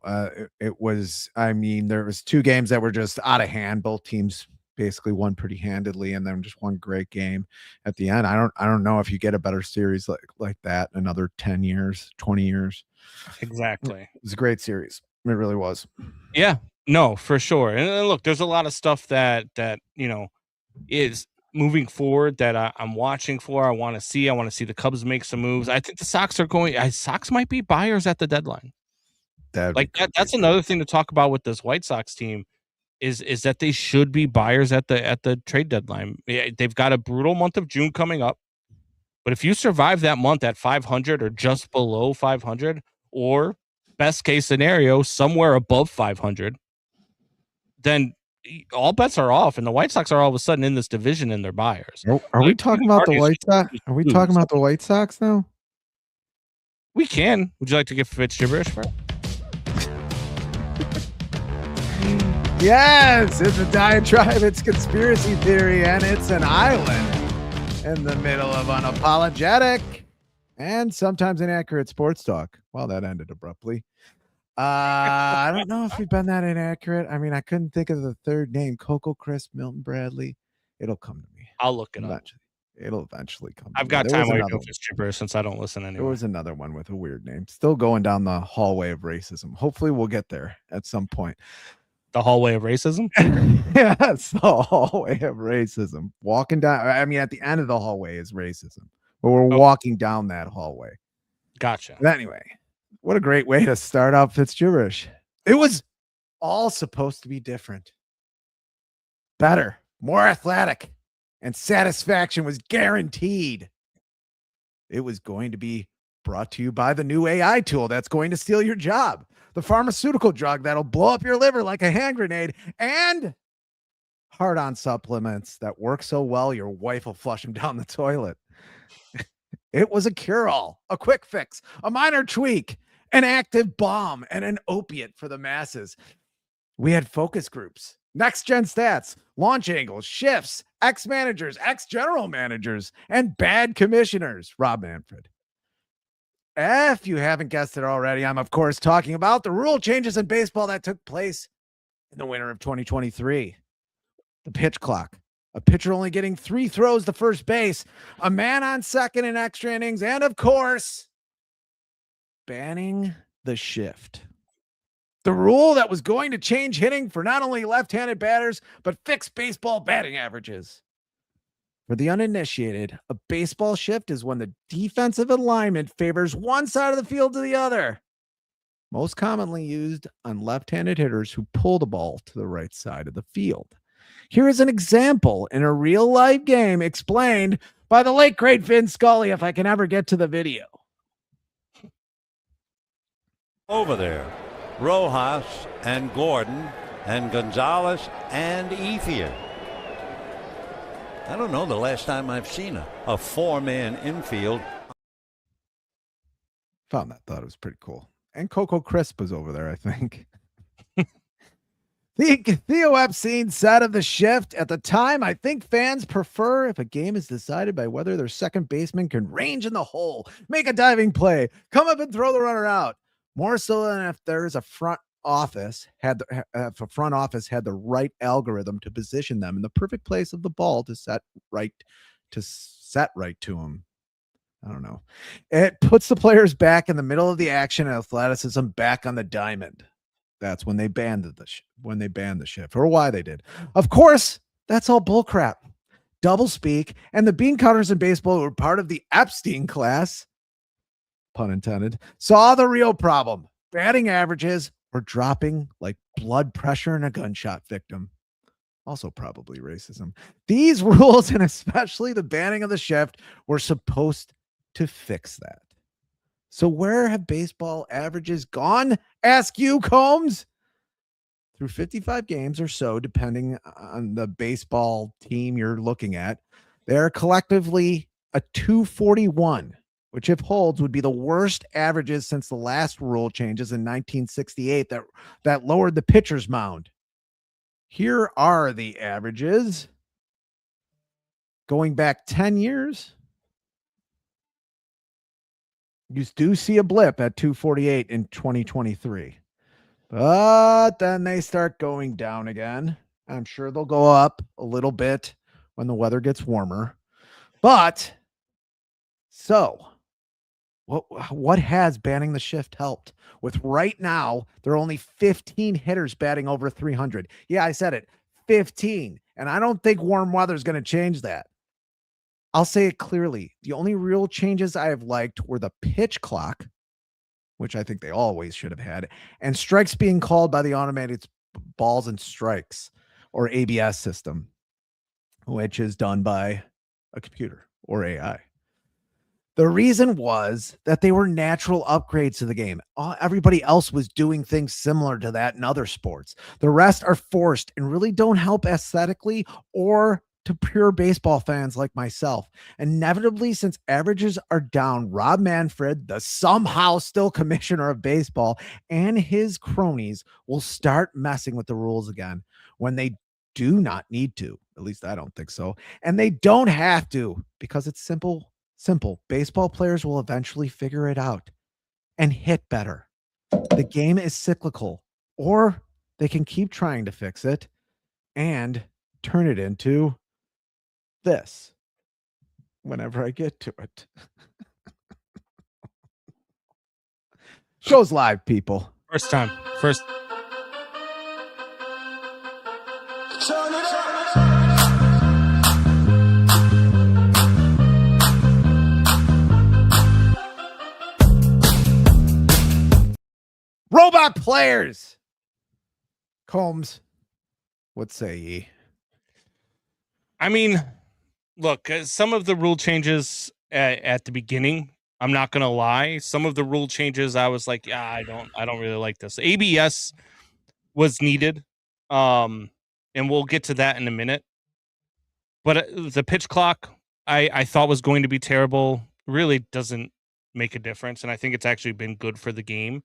It was, I mean, there was two games that were just out of hand. Both teams basically won pretty handedly, and then just one great game at the end. I don't know if you get a better series like that in another 10 years, 20 years. Exactly. It was a great series. It really was. Yeah. No, for sure. And look, there's a lot of stuff that is moving forward that I'm watching for. I want to see the Cubs make some moves. I think the Sox Sox might be buyers at the deadline. That's another thing to talk about with this White Sox team is that they should be buyers at the trade deadline. They've got a brutal month of June coming up. But if you survive that month at 500 or just below 500, or best case scenario, somewhere above 500, then all bets are off, and the White Sox are all of a sudden in this division and they're buyers. Are we talking about the White Sox? Are we talking about the White Sox now? We can. Would you like to give Fitz gibberish for it? Yes, it's a diatribe, it's conspiracy theory, and it's an island in the middle of unapologetic and sometimes inaccurate sports talk. Well, that ended abruptly. I don't know if we've been that inaccurate. I mean, I couldn't think of the third name. Coco Crisp, Milton Bradley. It'll come to me. I'll look it up. Eventually. It'll eventually come. I've got time while you're doing this, Trooper, since I don't listen There anymore. was another one with a weird name. Still going down the hallway of racism. Hopefully we'll get there at some point. The hallway of racism? Yes, the hallway of racism. Walking down, I mean, at the end of the hallway is racism, but we're walking down that hallway. Gotcha. But anyway, what a great way to start out Fitz gibberish. It was all supposed to be different, better, more athletic, and satisfaction was guaranteed. It was going to be brought to you by the new AI tool that's going to steal your job, the pharmaceutical drug that'll blow up your liver like a hand grenade, and hard-on supplements that work so well your wife will flush them down the toilet. It was a cure-all, a quick fix, a minor tweak, an active bomb, and an opiate for the masses. We had focus groups, next-gen stats, launch angles, shifts, ex-managers, ex-general managers, and bad commissioners. Rob Manfred. If you haven't guessed it already, I'm, of course, talking about the rule changes in baseball that took place in the winter of 2023. The pitch clock, a pitcher only getting 3 throws to first base, a man on second in extra innings, and, of course, banning the shift. The rule that was going to change hitting for not only left-handed batters, but fix baseball batting averages. For the uninitiated, a baseball shift is when the defensive alignment favors one side of the field to the other. Most commonly used on left-handed hitters who pull the ball to the right side of the field. Here is an example in a real-life game explained by the late, great Vin Scully, if I can ever get to the video. Over there, Rojas and Gordon and Gonzalez and Ethier. I don't know the last time I've seen a four-man infield. Thought it was pretty cool. And Coco Crisp was over there, I think. Theo Epstein said of the shift at the time, I think fans prefer if a game is decided by whether their second baseman can range in the hole, make a diving play, come up and throw the runner out. More so than if there's a front office had the right algorithm to position them in the perfect place of the ball to set right to them. I don't know. It puts the players back in the middle of the action and athleticism back on the diamond. That's when they banned the shift, or why they did. Of course, that's all bullcrap. Double speak, and the bean counters in baseball were part of the Epstein class, pun intended, saw the real problem. Batting averages were dropping like blood pressure in a gunshot victim. Also probably racism. These rules, and especially the banning of the shift, were supposed to fix that. So where have baseball averages gone? Ask you, Combs. Through 55 games or so, depending on the baseball team you're looking at, they're collectively a 241, which if holds would be the worst averages since the last rule changes in 1968 that lowered the pitcher's mound. Here are the averages going back 10 years. You do see a blip at 248 in 2023, but then they start going down again. I'm sure they'll go up a little bit when the weather gets warmer. But so what has banning the shift helped? With right now, there are only 15 hitters batting over 300. Yeah, I said it, 15. And I don't think warm weather is going to change that. I'll say it clearly. The only real changes I have liked were the pitch clock, which I think they always should have had, and strikes being called by the automated balls and strikes, or ABS system, which is done by a computer or AI. The reason was that they were natural upgrades to the game. Everybody else was doing things similar to that in other sports. The rest are forced and really don't help aesthetically or to pure baseball fans like myself. Inevitably, since averages are down, Rob Manfred, the somehow still commissioner of baseball, and his cronies will start messing with the rules again when they do not need to. At least I don't think so. And they don't have to, because it's simple. Baseball players will eventually figure it out and hit better. The game is cyclical, or they can keep trying to fix it and turn it into this whenever I get to it. Show's live, people. First time. Robot players. Combs, what say ye? I mean, look, some of the rule changes at the beginning, I'm not gonna lie. Some of the rule changes, I was like, yeah, I don't really like this. ABS was needed, and we'll get to that in a minute. But the pitch clock, I thought was going to be terrible. Really doesn't make a difference, and I think it's actually been good for the game.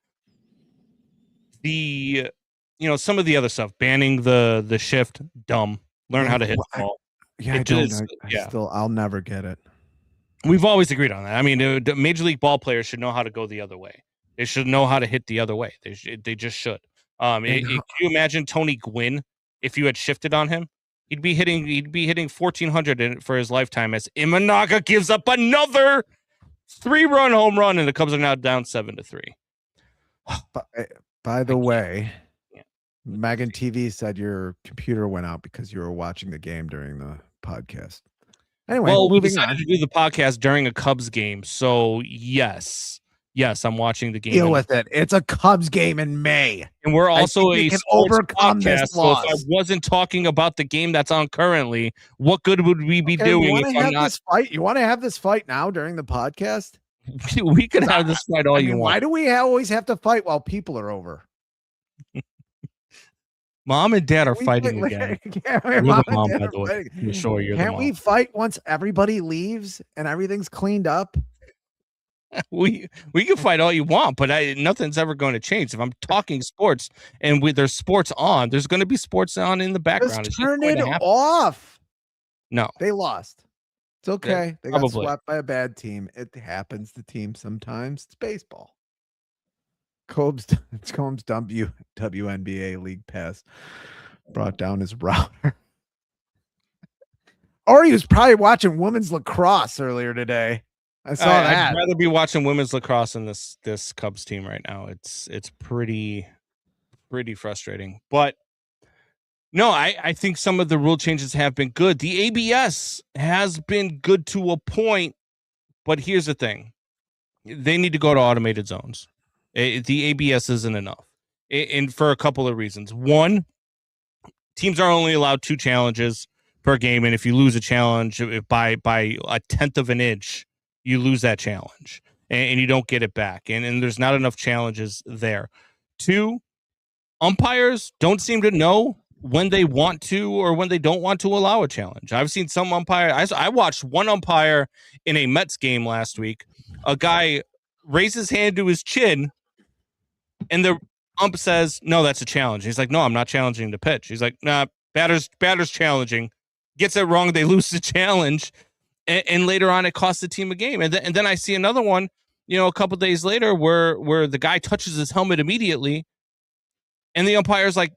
Some of the other stuff, banning the shift, dumb. Learn how to hit the ball. I'll never get it. We've always agreed on that. I mean, Major League ball players should know how to go the other way. They should know how to hit the other way. They just should. Can you imagine Tony Gwynn if you had shifted on him? He'd be hitting 1,400 for his lifetime as Imanaga gives up another 3-run home run, and the Cubs are now down 7-3. By the way, Megan TV said your computer went out because you were watching the game during the podcast. Anyway, we decided to do the podcast during a Cubs game, so yes, I'm watching the game. Deal with it. It's a Cubs game in May, and we're also a sports podcast. So loss. if I wasn't talking about the game that's on currently, what good would we be doing if I'm not? This fight? You want to have this fight now during the podcast? We could have this fight all you want. Why do we always have to fight while people are over? Mom and Dad are fighting again. You're the mom, by the way. I'm sure you're the mom. Can't we fight once everybody leaves and everything's cleaned up? We can fight all you want, but nothing's ever going to change. If I'm talking sports and there's sports on, there's going to be sports on in the background. Just turn it off. No. They lost. It's okay. Yeah, they got swept by a bad team. It happens to teams sometimes. It's baseball. Combs WNBA League Pass brought down his router. Or he was probably watching women's lacrosse earlier today. I saw that. I'd rather be watching women's lacrosse than this Cubs team right now. It's pretty frustrating. But no, I think some of the rule changes have been good. The ABS has been good to a point, but here's the thing. They need to go to automated zones. The ABS isn't enough, and for a couple of reasons. One, teams are only allowed 2 challenges per game, and if you lose a challenge by a tenth of an inch, you lose that challenge, and you don't get it back. And there's not enough challenges there. 2, umpires don't seem to know when they want to or when they don't want to allow a challenge. I've seen some umpire. I watched one umpire in a Mets game last week. A guy raised his hand to his chin, and the ump says, "No, that's a challenge." He's like, "No, I'm not challenging the pitch." He's like, "Nah, batter's challenging." Gets it wrong, they lose the challenge, and later on, it costs the team a game. And then I see another one, a couple days later, where the guy touches his helmet immediately, and the umpire's like,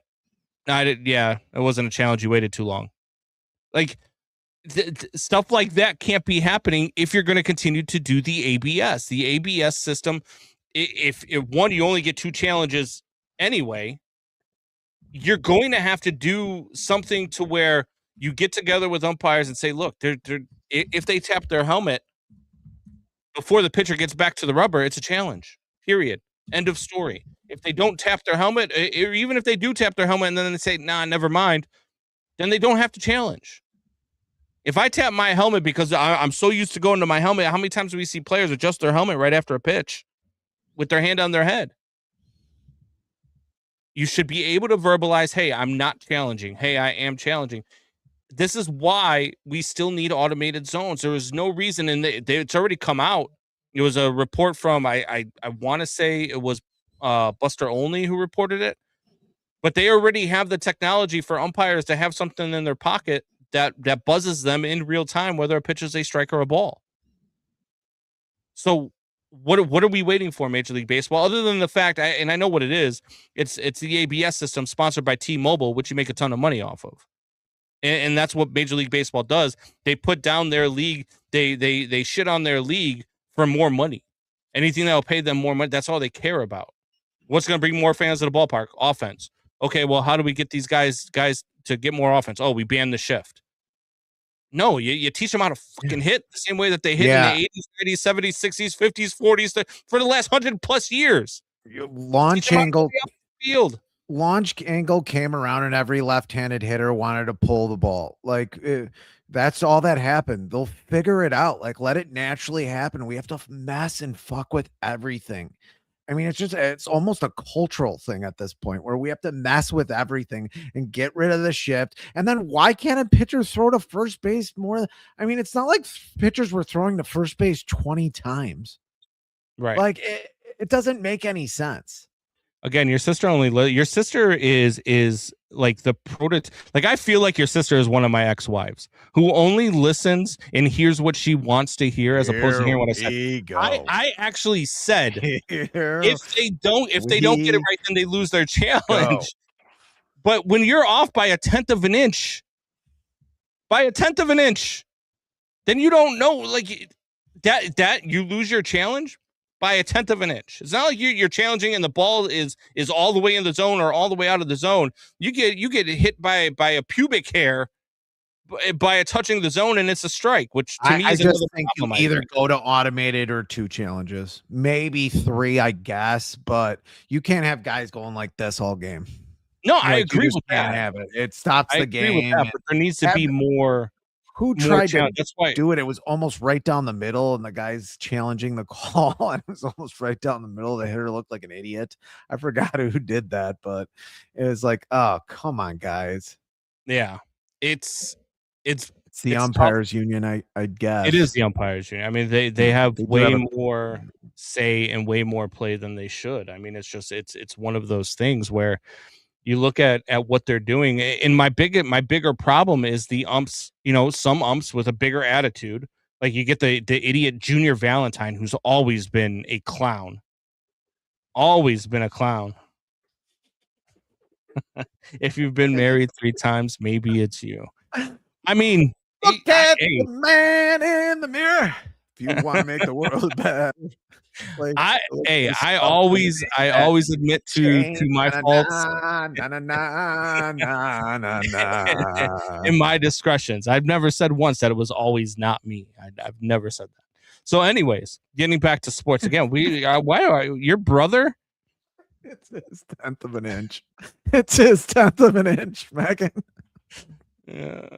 "It wasn't a challenge. You waited too long." Like stuff like that can't be happening if you're going to continue to do the ABS. The ABS system. If one, you only get 2 challenges anyway, you're going to have to do something to where you get together with umpires and say, look, if they tap their helmet before the pitcher gets back to the rubber, it's a challenge, period. End of story. If they don't tap their helmet, or even if they do tap their helmet and then they say, nah, never mind, then they don't have to challenge. If I tap my helmet because I'm so used to going to my helmet, how many times do we see players adjust their helmet right after a pitch with their hand on their head? You should be able to verbalize, hey, I'm not challenging. Hey, I am challenging. this is why we still need automated zones. There was no reason, and it's already come out. It was a report from I want to say it was Buster Olney who reported it, but they already have the technology for umpires to have something in their pocket that buzzes them in real time whether a pitch is a strike or a ball. So what are we waiting for, Major League Baseball? Other than the fact, and I know what it is, it's the ABS system sponsored by T-Mobile, which you make a ton of money off of. And that's what Major League Baseball does. They put down their league. They shit on their league for more money. Anything that will pay them more money, that's all they care about. What's going to bring more fans to the ballpark? Offense. Okay, well, how do we get these guys to get more offense? Oh, we ban the shift. No, you teach them how to fucking hit the same way that they hit in the 80s, 90s, 70s, 60s, 50s, 40s for the last 100+ years. Launch angle field. Launch angle came around and every left-handed hitter wanted to pull the ball. Like that's all that happened. They'll figure it out. Like let it naturally happen. We have to mess and fuck with everything. I mean, it's almost a cultural thing at this point where we have to mess with everything and get rid of the shift. And then why can't a pitcher throw to first base more? I mean, it's not like pitchers were throwing to first base 20 times. Right. Like it doesn't make any sense. Again, your sister is like the prototype. Like I feel like your sister is one of my ex-wives who only listens and hears what she wants to hear as opposed to hearing what I said. I actually said if they don't get it right, then they lose their challenge. But when you're off by 1/10 of an inch, then you don't know like that you lose your challenge by 1/10 of an inch. It's not like you're challenging and the ball is all the way in the zone or all the way out of the zone. You get hit by a pubic hair by a touching the zone and it's a strike, which to me is just think you either go to automated or 2 challenges, maybe 3, I guess, but you can't have guys going like this all game. No, I agree with that. Can't have it. It stops the game. But there needs to be more. Who tried to do it? It was almost right down the middle, and the guy's challenging the call, and it was almost right down the middle. The hitter looked like an idiot. I forgot who did that, but it was like, oh, come on, guys. Yeah, it's the umpires union, I guess. It is the umpires union. I mean, they have way more say and way more play than they should. I mean, it's one of those things where you look at what they're doing, and my bigger problem is the umps. You know, some umps with a bigger attitude, like you get the idiot Junior Valentine, who's always been a clown. If you've been married 3 times, maybe it's you. I mean, look at the man in the mirror. If you want to make the world better. Like, I always admit to my faults in my discretions. I've never said once that it was always not me. I've never said that. So anyways, getting back to sports again, why are your brother? It's his 1/10 of an inch. It's his 1/10 of an inch, Megan. Yeah.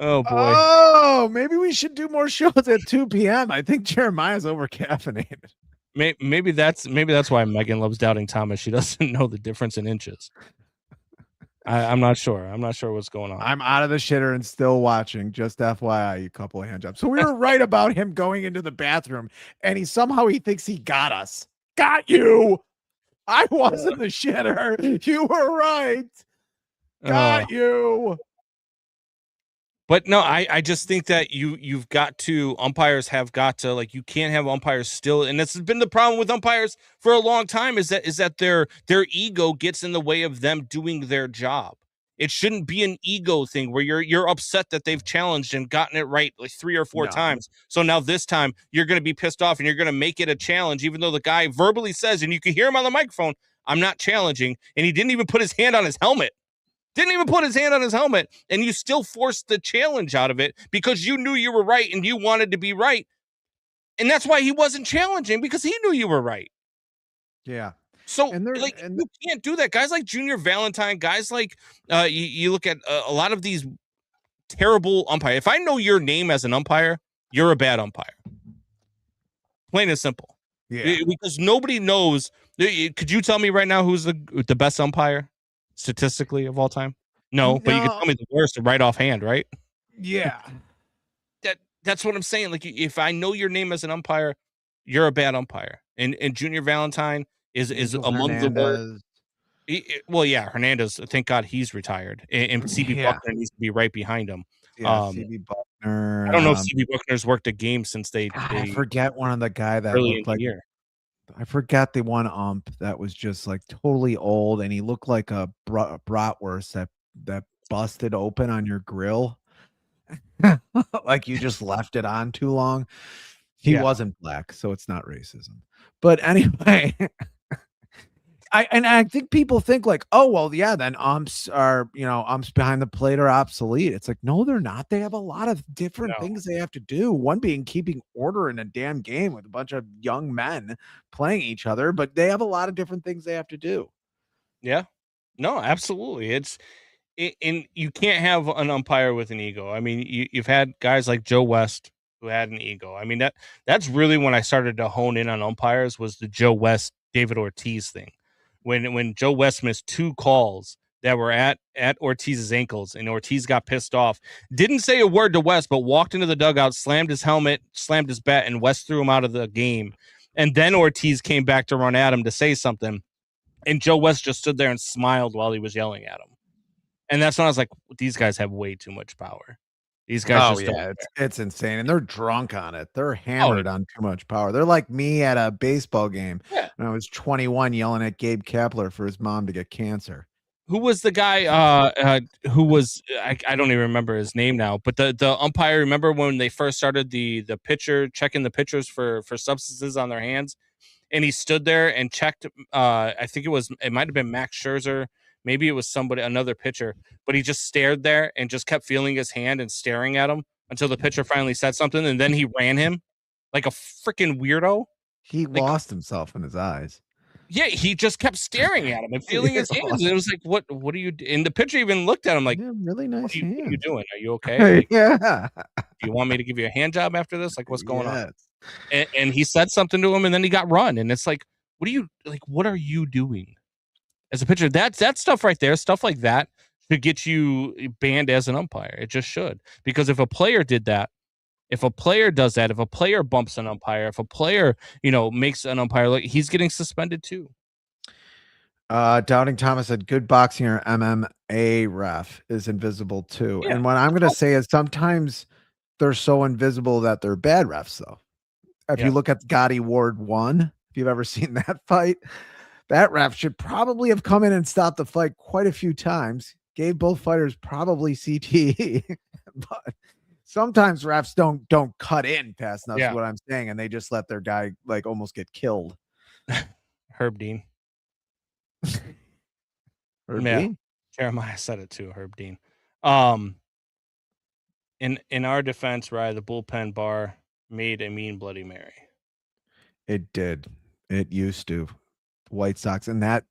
Oh boy. Oh, maybe we should do more shows at 2 p.m. I think Jeremiah's over caffeinated. Maybe that's why Megan loves Doubting Thomas. She doesn't know the difference in inches. I'm not sure. I'm not sure what's going on. I'm out of the shitter and still watching. Just FYI, you couple of hand jobs. So we were right about him going into the bathroom, and he thinks he got us. Got you. I wasn't the shitter. You were right. Got you. But no, I just think that umpires have got to, like, you can't have umpires still, and this has been the problem with umpires for a long time, is that their ego gets in the way of them doing their job. It shouldn't be an ego thing where you're upset that they've challenged and gotten it right like 3 or 4 times. So now this time you're going to be pissed off and you're going to make it a challenge, even though the guy verbally says, and you can hear him on the microphone, I'm not challenging, and he didn't even put his hand on his helmet. And you still forced the challenge out of it because you knew you were right and you wanted to be right. And that's why he wasn't challenging, because he knew you were right. Yeah. So you can't do that. Guys like Junior Valentine, guys like you look at a lot of these terrible umpires. If I know your name as an umpire, you're a bad umpire. Plain and simple. Yeah. Because nobody knows. Could you tell me right now who's the best umpire statistically of all time? No, but you can No. tell me the worst right offhand, right? Yeah. That's what I'm saying. Like, if I know your name as an umpire, you're a bad umpire. And Junior Valentine is Angel among the worst. Hernandez. Well, yeah, Hernandez. Thank God he's retired, and CB Yeah. Buckner needs to be right behind him. Yeah. Um, CB Buckner. I don't know if CB Buckner's worked a game since God, I they forget one of the guy that early in looked the like year. I forgot the one ump that was just like totally old, and he looked like a bratwurst that busted open on your grill, like you just left it on too long. He Yeah. wasn't black, so it's not racism. But anyway, I think people think like, oh well, yeah, then umps behind the plate are obsolete. It's like, no, they're not. They have a lot of different No. things they have to do. One being keeping order in a damn game with a bunch of young men playing each other, but they have a lot of different things they have to do. Yeah. No, absolutely. And you can't have an umpire with an ego. I mean, you've had guys like Joe West who had an ego. I mean, that's really when I started to hone in on umpires, was the Joe West, David Ortiz thing. When Joe West missed 2 calls that were at Ortiz's ankles, and Ortiz got pissed off, didn't say a word to West, but walked into the dugout, slammed his helmet, slammed his bat, and West threw him out of the game. And then Ortiz came back to run at him to say something, and Joe West just stood there and smiled while he was yelling at him. And that's when I was like, these guys have way too much power. These guys just don't. It's insane, and they're drunk on it. They're hammered on too much power. They're like me at a baseball game when I was 21, yelling at Gabe Kapler for his mom to get cancer. Who was the guy who was I don't even remember his name now, but the umpire, remember when they first started the pitcher checking the pitchers for substances on their hands, and he stood there and checked I think it might have been Max Scherzer, maybe it was another pitcher, but he just stared there and just kept feeling his hand and staring at him until the pitcher finally said something, and then he ran him like a freaking weirdo. He lost himself in his eyes. Yeah, he just kept staring at him and feeling his hands. And it was like, what are you doing? And the pitcher even looked at him like, yeah, really nice what are you doing? Are you okay? Hey, Like, yeah. do you want me to give you a hand job after this? Like, what's going on? And he said something to him, and then he got run. And it's like, what are you doing as a pitcher? That stuff right there, stuff like that should get you banned as an umpire. It just should. Because if a player did that, if a player does that, if a player bumps an umpire, if a player, makes an umpire look, he's getting suspended too. Doubting Thomas said good boxing or MMA ref is invisible too. Yeah. And what I'm going to say is sometimes they're so invisible that they're bad refs though. If you look at Gotti Ward 1, if you've ever seen that fight, that ref should probably have come in and stopped the fight quite a few times. Gave both fighters probably CTE, but sometimes refs don't cut in fast enough. Is what I'm saying, and they just let their guy like almost get killed. Herb Dean. Dean? Jeremiah said it too. Herb Dean. In our defense, right, the bullpen bar made a mean Bloody Mary. It did. It used to. White Sox, and that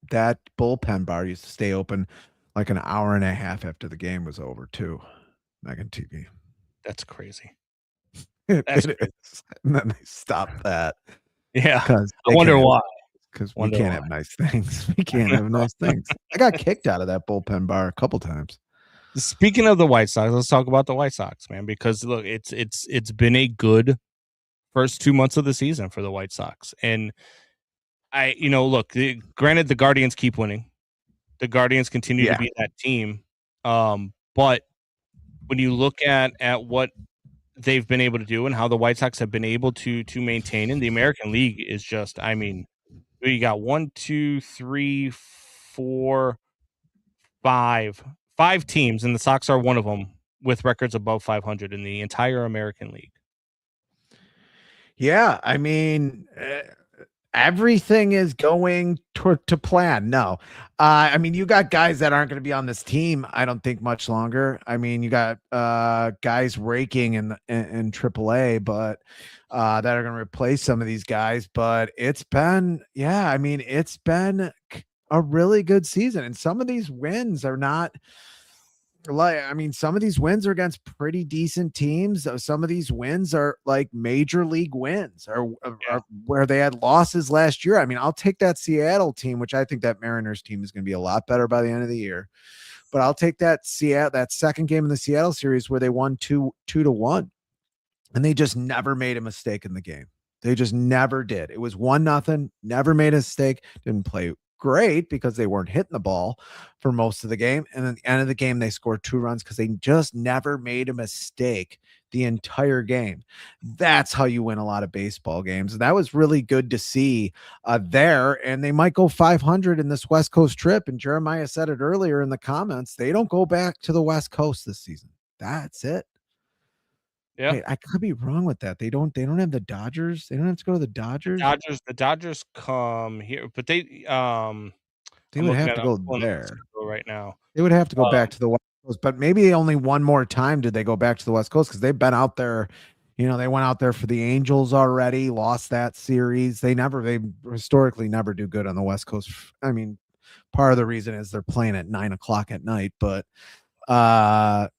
bullpen bar used to stay open like an hour and a half after the game was over too. Back on TV. That's crazy. It is. And then they stopped that. Yeah. I wonder why. Because we can't have nice things. We can't have nice things. I got kicked out of that bullpen bar a couple times. Speaking of the White Sox, let's talk about the White Sox, man, because look, it's been a good first 2 months of the season for the White Sox. And granted, the Guardians keep winning. The Guardians continue to be that team. But when you look at what they've been able to do and how the White Sox have been able to maintain, and the American League is just, I mean, you got 1, 2, 3, 4, 5 teams, and the Sox are one of them with records above 500 in the entire American League. Yeah, I mean, everything is going to plan. No, I mean, you got guys that aren't going to be on this team, I don't think, much longer. I mean, you got guys raking in AAA, but that are going to replace some of these guys. But it's been, it's been a really good season, and some of these wins are not. Some of these wins are against pretty decent teams. Some of these wins are like major league wins or where they had losses last year. I mean, I'll take that Seattle team, which I think that Mariners team is going to be a lot better by the end of the year. But I'll take that second game in the Seattle series where they won 2-1, and they just never made a mistake in the game. They just never did. It was 1-0, never made a mistake, didn't play great because they weren't hitting the ball for most of the game. And then at the end of the game, they scored 2 runs because they just never made a mistake the entire game. That's how you win a lot of baseball games. And that was really good to see there. And they might go 500 in this West Coast trip. And Jeremiah said it earlier in the comments. They don't go back to the West Coast this season. That's it. Yeah. Wait, I could be wrong with that. They don't have the Dodgers. They don't have to go to the Dodgers. The Dodgers come here, but they would I'm have to go pulling up the there schedule right now. They would have to go back to the West Coast, but maybe only one more time did they go back to the West Coast because they've been out there. You know, they went out there for the Angels already, lost that series. They historically never do good on the West Coast. I mean, part of the reason is they're playing at 9:00 at night, but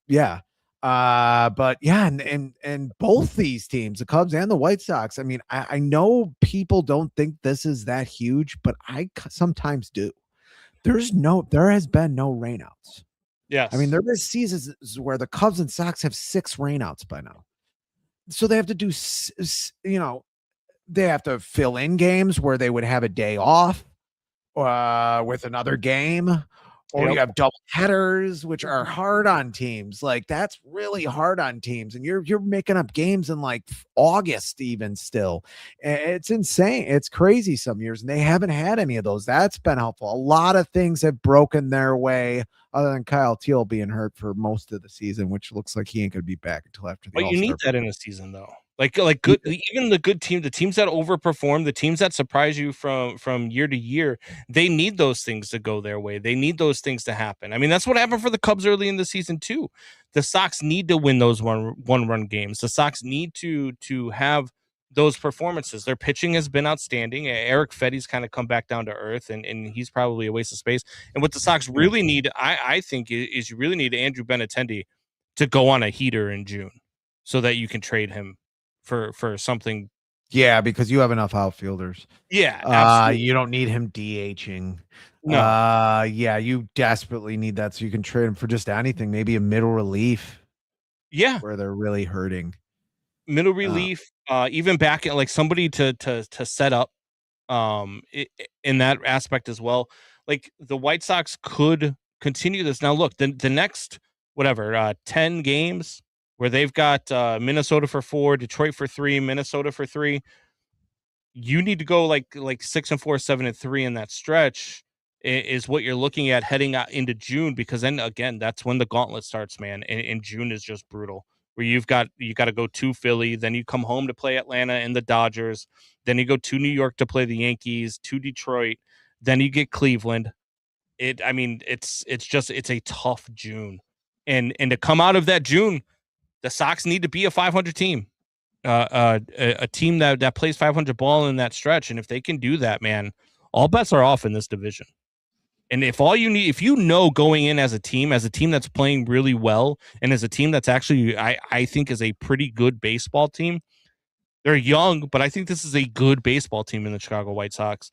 yeah. And both these teams, the Cubs and the White Sox, I mean, I know people don't think this is that huge, but I sometimes do. There has been no rainouts. Yes. I mean, there is seasons where the Cubs and Sox have 6 rainouts by now. So they have to do, they have to fill in games where they would have a day off with another game. Or you have double headers, which are hard on teams. Like, that's really hard on teams. And you're making up games in like August even still. It's insane. It's crazy some years. And they haven't had any of those. That's been helpful. A lot of things have broken their way other than Kyle Teal being hurt for most of the season, which looks like he ain't going to be back until after the But you need that in a season, though. Like good, even the good team, the teams that overperform, the teams that surprise you from year to year, they need those things to go their way. They need those things to happen. I mean, that's what happened for the Cubs early in the season too. The Sox need to win those one-run games. The Sox need to have those performances. Their pitching has been outstanding. Eric Fetty's kind of come back down to earth, and he's probably a waste of space. And what the Sox really need, I think, is you really need Andrew Benintendi to go on a heater in June so that you can trade him for something. Yeah, because you have enough outfielders. Yeah, absolutely. You don't need him DHing. No. Yeah, you desperately need that so you can trade him for just anything, maybe a middle relief. Yeah, where they're really hurting. Middle relief, even back at like somebody to set up in that aspect as well. Like the White Sox could continue this. Now look, the next 10 games where they've got Minnesota for 4, Detroit for 3, Minnesota for 3. You need to go like 6-4, 7-3 in that stretch is what you're looking at heading out into June, because then again, that's when the gauntlet starts, man. And June is just brutal. Where you got to go to Philly, then you come home to play Atlanta and the Dodgers, then you go to New York to play the Yankees, to Detroit, then you get Cleveland. It's a tough June. And to come out of that June, the Sox need to be a 500 team, a team that plays 500 ball in that stretch. And if they can do that, man, all bets are off in this division. And if you know going in as a team that's playing really well, and as a team that's actually, I think is a pretty good baseball team. They're young, but I think this is a good baseball team in the Chicago White Sox.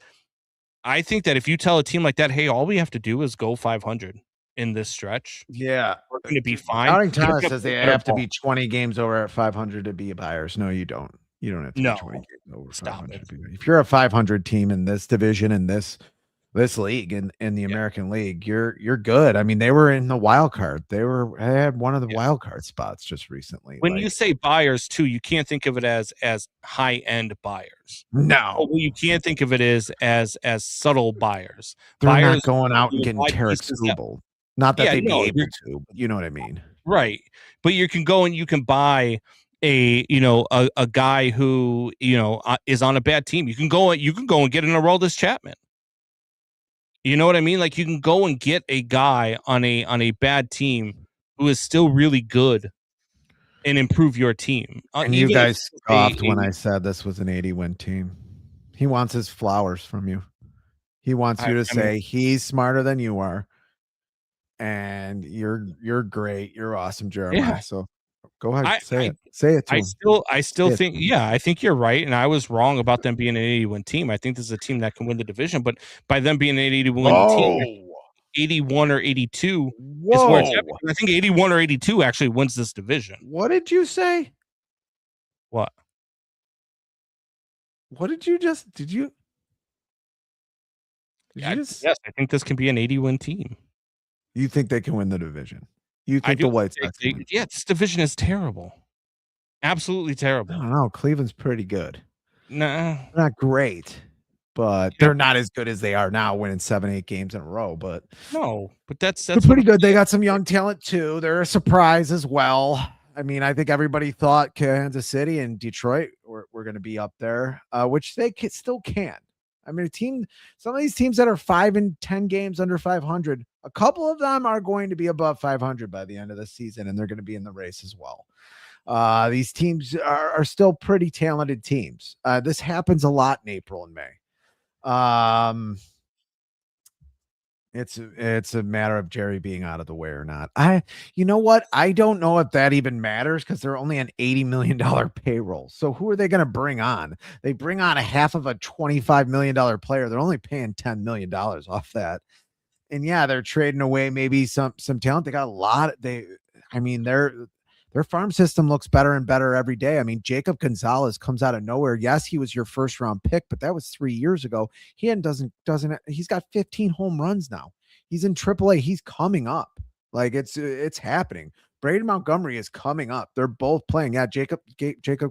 I think that if you tell a team like that, hey, all we have to do is go 500 in this stretch. Yeah, we're going to be fine. Outing Thomas says they have to be 20 games over at 500 to be buyers. No, you don't. You don't have to be 20 games over 500 to be. If you're a 500 team in this division, in this league, in the American League, you're good. I mean, they were in the wild card. They had one of the wild card spots just recently. When you say buyers too, you can't think of it as high end buyers. No, you can't think of it as subtle buyers. They're buyers not going out and getting Tarek Skubal. Not that they'd be able to, but you know what I mean, right? But you can go and you can buy a guy who is on a bad team. You can go and get an Aroldis Chapman. You know what I mean? Like, you can go and get a guy on a bad team who is still really good and improve your team. And you guys scoffed when I said this was an 80-win team. He wants his flowers from you. He wants you to say he's smarter than you are, and you're great. You're awesome, Jeremiah. Yeah. So go ahead, say it. I still think, I think you're right, and I was wrong about them being an 80-win team. I think this is a team that can win the division, but by them being an 80-win team, 81 or 82 is where it's Whoa. at. I think 81 or 82 actually wins this division. What did you say? What? What did you just? Did you? Yes, I think this can be an 80-win team. You think they can win the division? You think the White Sox can win? Yeah, this division is terrible. Absolutely I terrible. don't know. Cleveland's pretty good. Nah. They're not great, but they're not as good as they are now, winning 7-8 games in a row. But no, but that's they're pretty good. They got some young talent too. They're a surprise as well. I mean, I think everybody thought Kansas City and Detroit were going to be up there, which they still can. I mean, some of these teams that are 5 and 10 games under 500, a couple of them are going to be above 500 by the end of the season, and they're going to be in the race as well. These teams are still pretty talented teams. This happens a lot in April and May. It's a matter of Jerry being out of the way or not. You know what? I don't know if that even matters because they're only an $80 million payroll. So who are they going to bring on? They bring on a half of a $25 million player. They're only paying $10 million off that. And yeah, they're trading away maybe some talent. They got a lot. Their farm system looks better and better every day. I mean, Jacob Gonzalez comes out of nowhere. Yes, he was your first round pick, but that was 3 years ago. He's got 15 home runs now. He's in AAA. He's coming up. Like it's happening. Braden Montgomery is coming up. They're both playing. Yeah, Jacob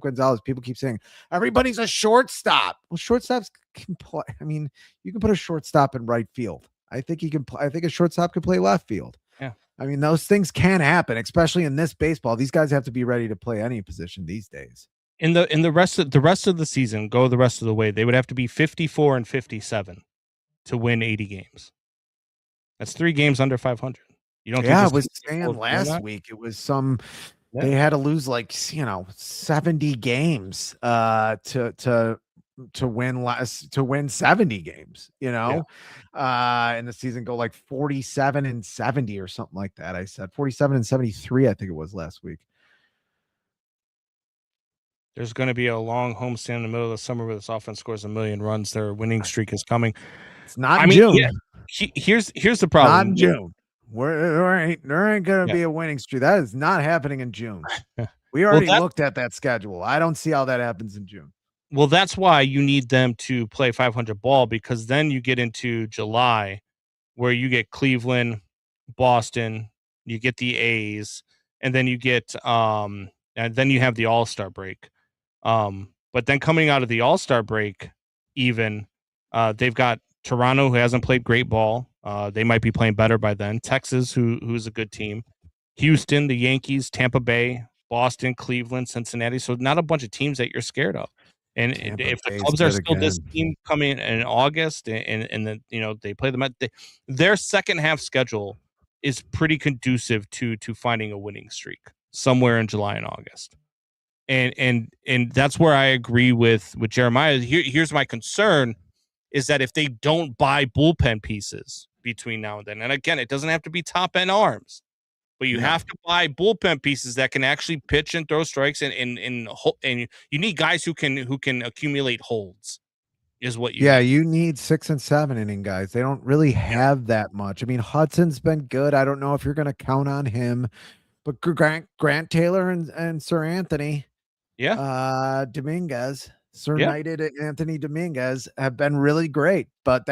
Gonzalez. People keep saying everybody's a shortstop. Well, shortstops can play. I mean, you can put a shortstop in right field. I think he can. I think a shortstop can play left field. Yeah. I mean, those things can happen, especially in this baseball. These guys have to be ready to play any position these days. In the rest of the season, go the rest of the way, they would have to be 54 and 57 to win 80 games. That's 3 games under 500. You don't? Yeah, I was saying last week it was they had to lose 70 games to win 70 games, in the season, go 47 and 70 or something like that. I said 47 and 73, I think it was last week. There's going to be a long homestand in the middle of the summer where this offense scores 1 million runs. Their winning streak is coming. It's not June. Yeah, here's the problem. Not in June. There ain't going to be a winning streak. That is not happening in June. We already looked at that schedule. I don't see how that happens in June. Well, that's why you need them to play 500 ball, because then you get into July where you get Cleveland, Boston, you get the A's, and then you get and then you have the All-Star break. But then coming out of the All-Star break, even they've got Toronto, who hasn't played great ball. They might be playing better by then. Texas, who's a good team. Houston, the Yankees, Tampa Bay, Boston, Cleveland, Cincinnati. So not a bunch of teams that you're scared of. And if the Cubs are still this team coming in August, and then they play them their second half schedule is pretty conducive to finding a winning streak somewhere in July and August. And that's where I agree with Jeremiah. Here's my concern is that if they don't buy bullpen pieces between now and then, and again, it doesn't have to be top end arms, but you have to buy bullpen pieces that can actually pitch and throw strikes, and you need guys who can accumulate holds. Is what you need. You need 6 and 7 inning guys. They don't really have that much. I mean, Hudson's been good. I don't know if you're going to count on him, but Grant Taylor and Sir Anthony, Dominguez, Sir Knighted Anthony Dominguez have been really great. But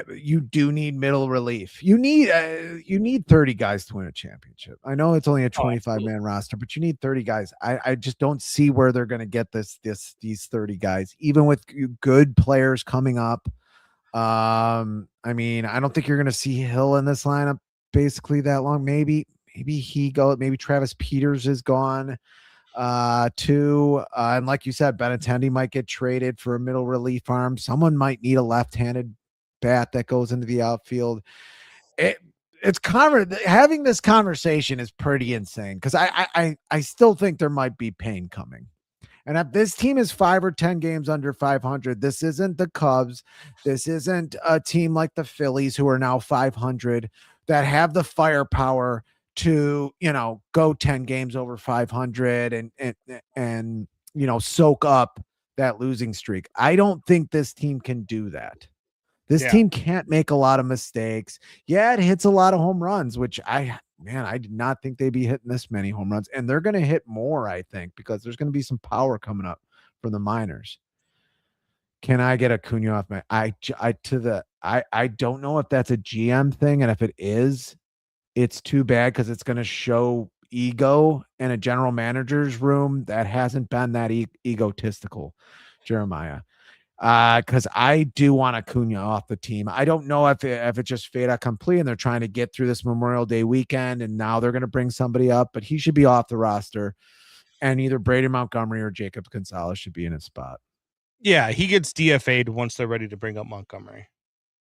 you do need middle relief. You need 30 guys to win a championship. I know it's only a 25-man roster, but you need 30 guys. I just don't see where they're going to get these 30 guys, even with good players coming up. I mean, I don't think you're going to see Hill in this lineup basically that long. Maybe Travis Peters is gone too. And like you said, Benintendi might get traded for a middle relief arm. Someone might need a left-handed bat that goes into the outfield. Having this conversation is pretty insane because I still think there might be pain coming. And if this team is 5 or 10 games under 500, this isn't the Cubs. This isn't a team like the Phillies who are now 500 that have the firepower to, go 10 games over 500 and soak up that losing streak. I don't think this team can do that. This Yeah. team can't make a lot of mistakes. Yeah, it hits a lot of home runs, which I did not think they'd be hitting this many home runs. And they're going to hit more, I think, because there's going to be some power coming up from the minors. Can I get Acuna off my I don't know if that's a GM thing, and if it is, it's too bad because it's going to show ego in a general manager's room that hasn't been that egotistical, Jeremiah. Because I do want Acuna off the team. I don't know if it's just fait accompli and they're trying to get through this Memorial Day weekend and now they're going to bring somebody up, but he should be off the roster, and either Brady Montgomery or Jacob Gonzalez should be in his spot. Yeah, he gets DFA'd once they're ready to bring up Montgomery.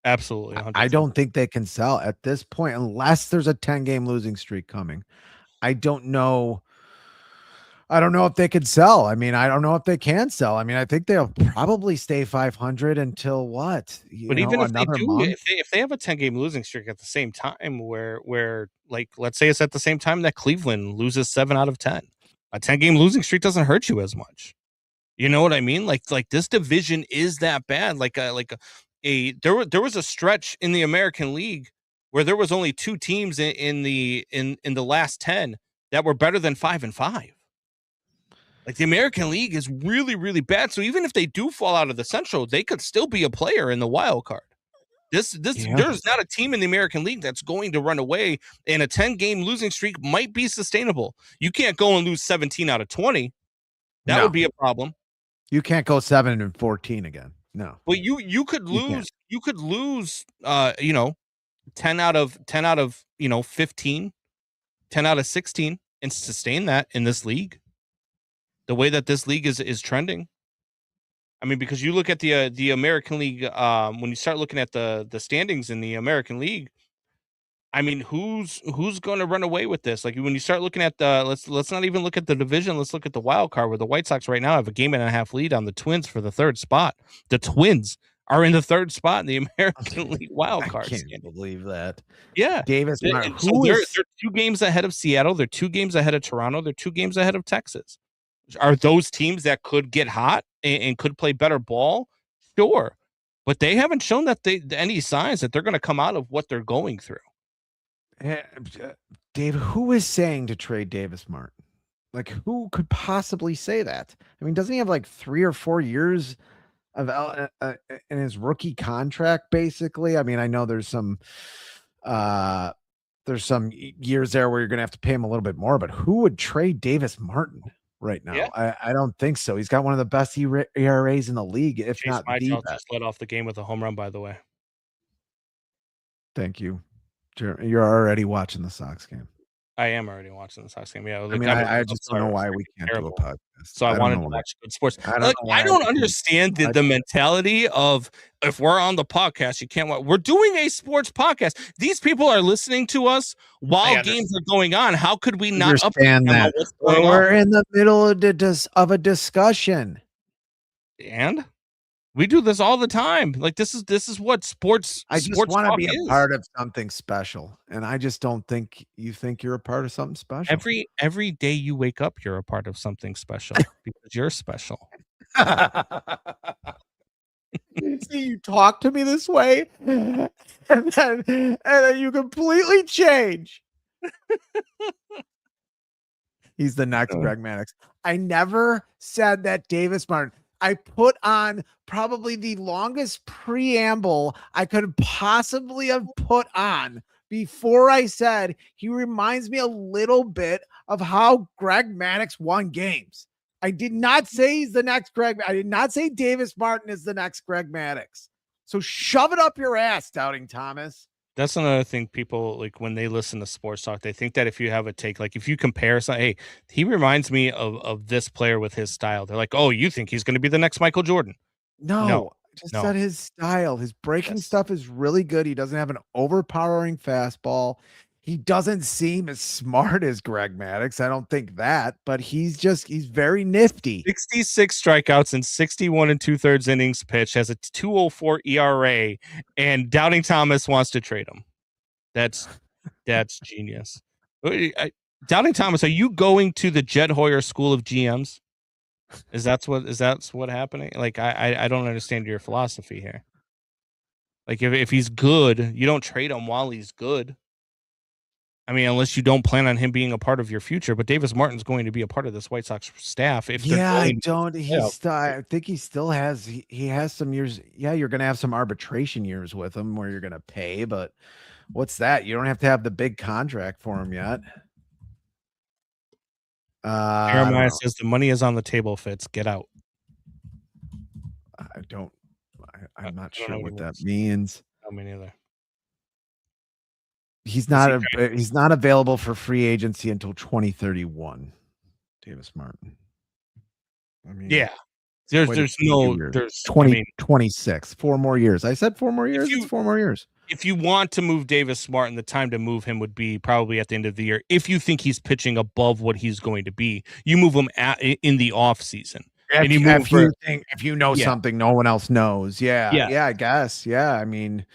Absolutely. 100%. I don't think they can sell at this point unless there's a 10-game losing streak coming. I don't know if they could sell. I mean, I don't know if they can sell. I mean, I think they'll probably stay 500 until what? But even if they do, month? if they have a 10-game losing streak at the same time, where like let's say it's at the same time that Cleveland loses 7 out of 10, a 10-game losing streak doesn't hurt you as much. You know what I mean? Like this division is that bad. There was a stretch in the American League where there was only 2 teams in the last 10 that were better than 5-5. Like the American League is really, really bad. So even if they do fall out of the Central, they could still be a player in the wild card. There's not a team in the American League that's going to run away, and a 10-game losing streak might be sustainable. You can't go and lose 17 out of 20. That would be a problem. You can't go 7-14 again. No. But you could lose 10 out of 15, 10 out of 16 and sustain that in this league. The way that this league is trending. I mean, because you look at the American League, when you start looking at the standings in the American League, I mean, who's going to run away with this? Like when you start looking at let's not even look at the division. Let's look at the wild card, where the White Sox right now have a 1.5 lead on the Twins for the 3rd spot. The Twins are in the 3rd spot in the American League wild card. I can't believe that. Yeah, Davis. So they're 2 games ahead of Seattle. They're 2 games ahead of Toronto. They're 2 games ahead of Texas. Are those teams that could get hot and could play better ball? Sure, but they haven't shown that any signs that they're going to come out of what they're going through. Dave, who is saying to trade Davis Martin? Like, who could possibly say that? I mean, doesn't he have like 3 or 4 years of in his rookie contract? Basically, I mean, I know there's some years there where you're going to have to pay him a little bit more, but who would trade Davis Martin right now? Yeah. I don't think so. He's got one of the best ERAs in the league, if Chase not the Mychal best. just led off the game with a home run, by the way. Thank you. You're already watching the Sox game. I am already watching the Sox game. Yeah, I mean, I just don't know why we can't do a podcast. So I wanted to watch good sports. I don't understand the mentality of, if we're on the podcast, you can't watch. We're doing a sports podcast. These people are listening to us while games are going on. How could we not understand that? We're in the middle of a discussion. And we do this all the time. Like this is what sports. I just want to be a part of something special, and I just don't think you think you're a part of something special. Every day you wake up, you're a part of something special because you're special. See, you talk to me this way, and then you completely change. He's the next Greg Maddux. I never said that Davis Martin. I put on probably the longest preamble I could possibly have put on before I said he reminds me a little bit of how Greg Maddux won games. I did not say he's the next Greg. I did not say Davis Martin is the next Greg Maddux. So shove it up your ass, Doubting Thomas. That's another thing. People, like, when they listen to sports talk, they think that if you have a take, like if you compare something, hey, he reminds me of this player with his style. They're like, oh, you think he's going to be the next Michael Jordan? No. Just said his style. His breaking stuff is really good. He doesn't have an overpowering fastball. He doesn't seem as smart as Greg Maddux. I don't think that, but he's very nifty. 66 strikeouts in 61 2/3 innings pitched, has a 2.04 ERA, and Doubting Thomas wants to trade him. That's genius. Doubting Thomas, are you going to the Jed Hoyer School of GMs? Is that what happening? Like, I don't understand your philosophy here. Like if he's good, you don't trade him while he's good. I mean, unless you don't plan on him being a part of your future. But Davis Martin's going to be a part of this White Sox staff if they're Yeah, I going. don't. Yeah. I think he still has. He has some years. Yeah, you're gonna have some arbitration years with him where you're gonna pay. But what's that? You don't have to have the big contract for him yet. I don't Jeremiah know. says the money is on the table. Fitz, get out. I don't. I'm not I don't know sure what what he that wants. means. I mean, either. He's not. He's not available for free agency until 2031. Davis Martin. I mean, Yeah. There's no years. there's 2026. 4 more years. I said 4 more years. It's 4 more years. If you want to move Davis Martin, the time to move him would be probably at the end of the year. If you think he's pitching above what he's going to be, you move him in the off season. And you move if you know something no one else knows. Yeah, I guess. Yeah, I mean,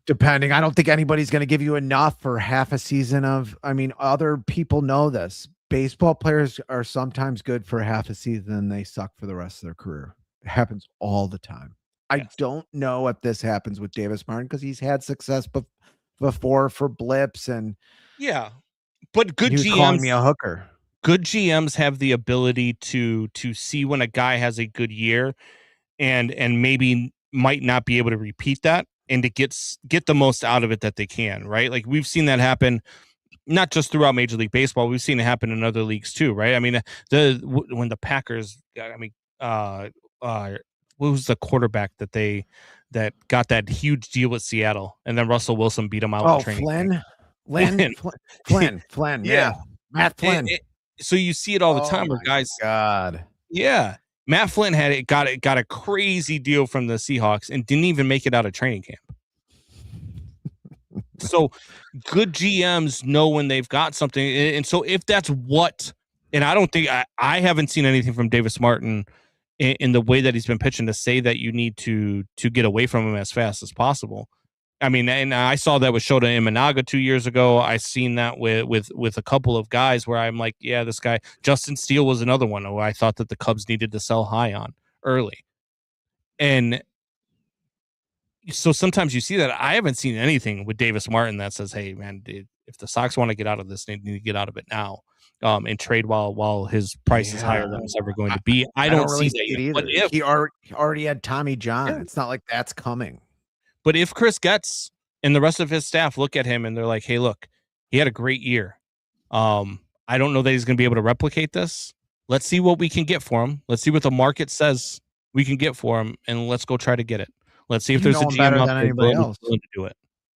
depending, I don't think anybody's going to give you enough for half a season of. I mean, other people know this. Baseball players are sometimes good for half a season and they suck for the rest of their career. It happens all the time. Yes. I don't know if this happens with Davis Martin because he's had success before for blips and but good GMs calling me a hooker. Good GMs have the ability to see when a guy has a good year and maybe might not be able to repeat that and to get the most out of it that they can, right? Like we've seen that happen not just throughout Major League Baseball, we've seen it happen in other leagues too, right? I mean, when the Packers, what was the quarterback that got that huge deal with Seattle, and then Russell Wilson beat him out? Oh, Flynn. Yeah, Matt Flynn. So you see it all the time, where guys. God. Yeah, Matt Flynn got a crazy deal from the Seahawks and didn't even make it out of training camp. So good GMs know when they've got something. And so if that's and I don't think I haven't seen anything from Davis Martin in the way that he's been pitching to say that you need to get away from him as fast as possible. I mean, and I saw that with Shota Imanaga 2 years ago. I seen that with a couple of guys where I'm like, yeah, this guy, Justin Steele was another one who I thought that the Cubs needed to sell high on early. And so sometimes you see that. I haven't seen anything with Davis Martin that says, hey, man, if the Sox want to get out of this, they need to get out of it now and trade while his price is higher than it's ever going to be. I don't really see that either. But he already had Tommy John. It's not like that's coming. But if Chris Getz and the rest of his staff look at him and they're like, hey, look, he had a great year. I don't know that he's going to be able to replicate this. Let's see what we can get for him. Let's see what the market says we can get for him, and let's go try to get it. Let's see if there's a GM out there willing to do it.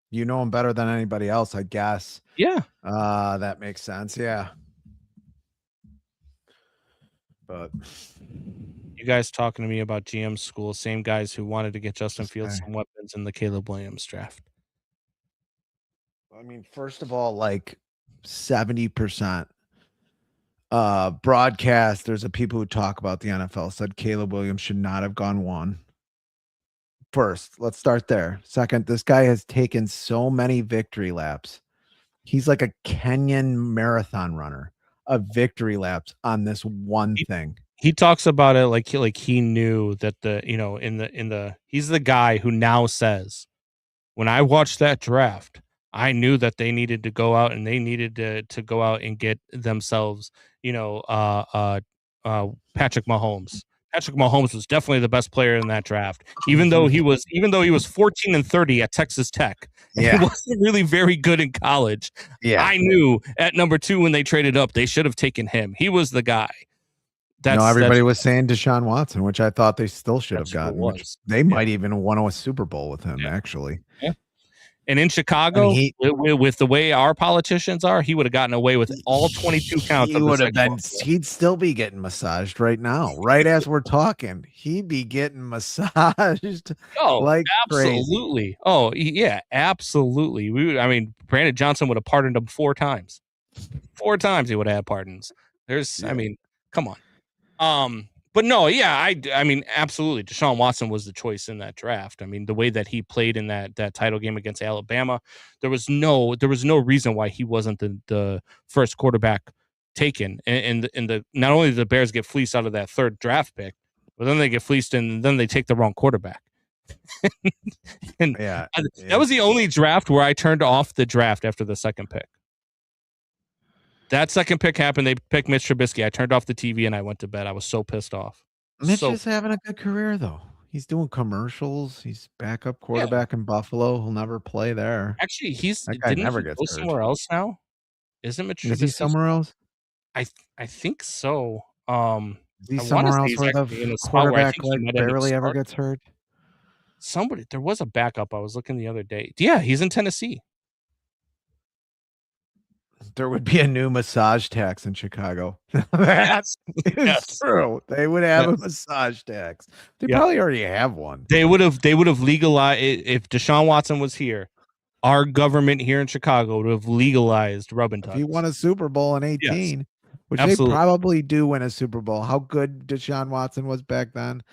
You know him better than anybody else, I guess. Yeah. That makes sense. Yeah. But you guys talking to me about GM school, same guys who wanted to get Justin Fields some weapons in the Caleb Williams draft. I mean, first of all, like 70% broadcasters of people who talk about the NFL said Caleb Williams should not have gone 1. First, let's start there. Second, this guy has taken so many victory laps. He's like a Kenyan marathon runner of victory laps on this one thing. He talks about it like he knew that he's the guy who now says, when I watched that draft, I knew that they needed to go out and they needed to go out and get themselves, Patrick Mahomes. Patrick Mahomes was definitely the best player in that draft, even though he was 14-30 at Texas Tech. Yeah. He wasn't really very good in college. Yeah. I knew at number 2 when they traded up, they should have taken him. He was the guy. Everybody was saying Deshaun Watson, which I thought they still should have gotten. They might even have won a Super Bowl with him, actually. Yeah. And in Chicago, with the way our politicians are, he would have gotten away with all 22 counts. He'd still be getting massaged right now, right as we're talking. He'd be getting massaged. Oh, like absolutely. Crazy. Oh, yeah, absolutely. Brandon Johnson would have pardoned him 4 times. 4 times he would have had pardons. Come on. But no, yeah, I mean, absolutely. Deshaun Watson was the choice in that draft. I mean, the way that he played in that title game against Alabama, there was no reason why he wasn't the first quarterback taken. And not only did the Bears get fleeced out of that 3rd draft pick, but then they get fleeced and then they take the wrong quarterback. And Yeah, that was the only draft where I turned off the draft after the second pick. That second pick happened. They picked Mitch Trubisky. I turned off the TV and I went to bed. I was so pissed off. Mitch is having a good career though. He's doing commercials. He's backup quarterback in Buffalo. He'll never play there. Actually, That guy never gets hurt. somewhere else now. Isn't Mitch Trubisky? Is he somewhere else? I think so. Is he I somewhere wanna say else he's where actually in the a spot where I quarterback think he like might end up barely ever starting. gets hurt? There was a backup. I was looking the other day. Yeah, he's in Tennessee. There would be a new massage tax in Chicago. That is Yes. true. They would have a Yes. massage tax. They Yeah. probably already have one. They would have legalized if Deshaun Watson was here. Our government here in Chicago would have legalized rub and If tugs. he won a Super Bowl in 18, which absolutely. they probably do win a Super Bowl. How good Deshaun Watson was back then.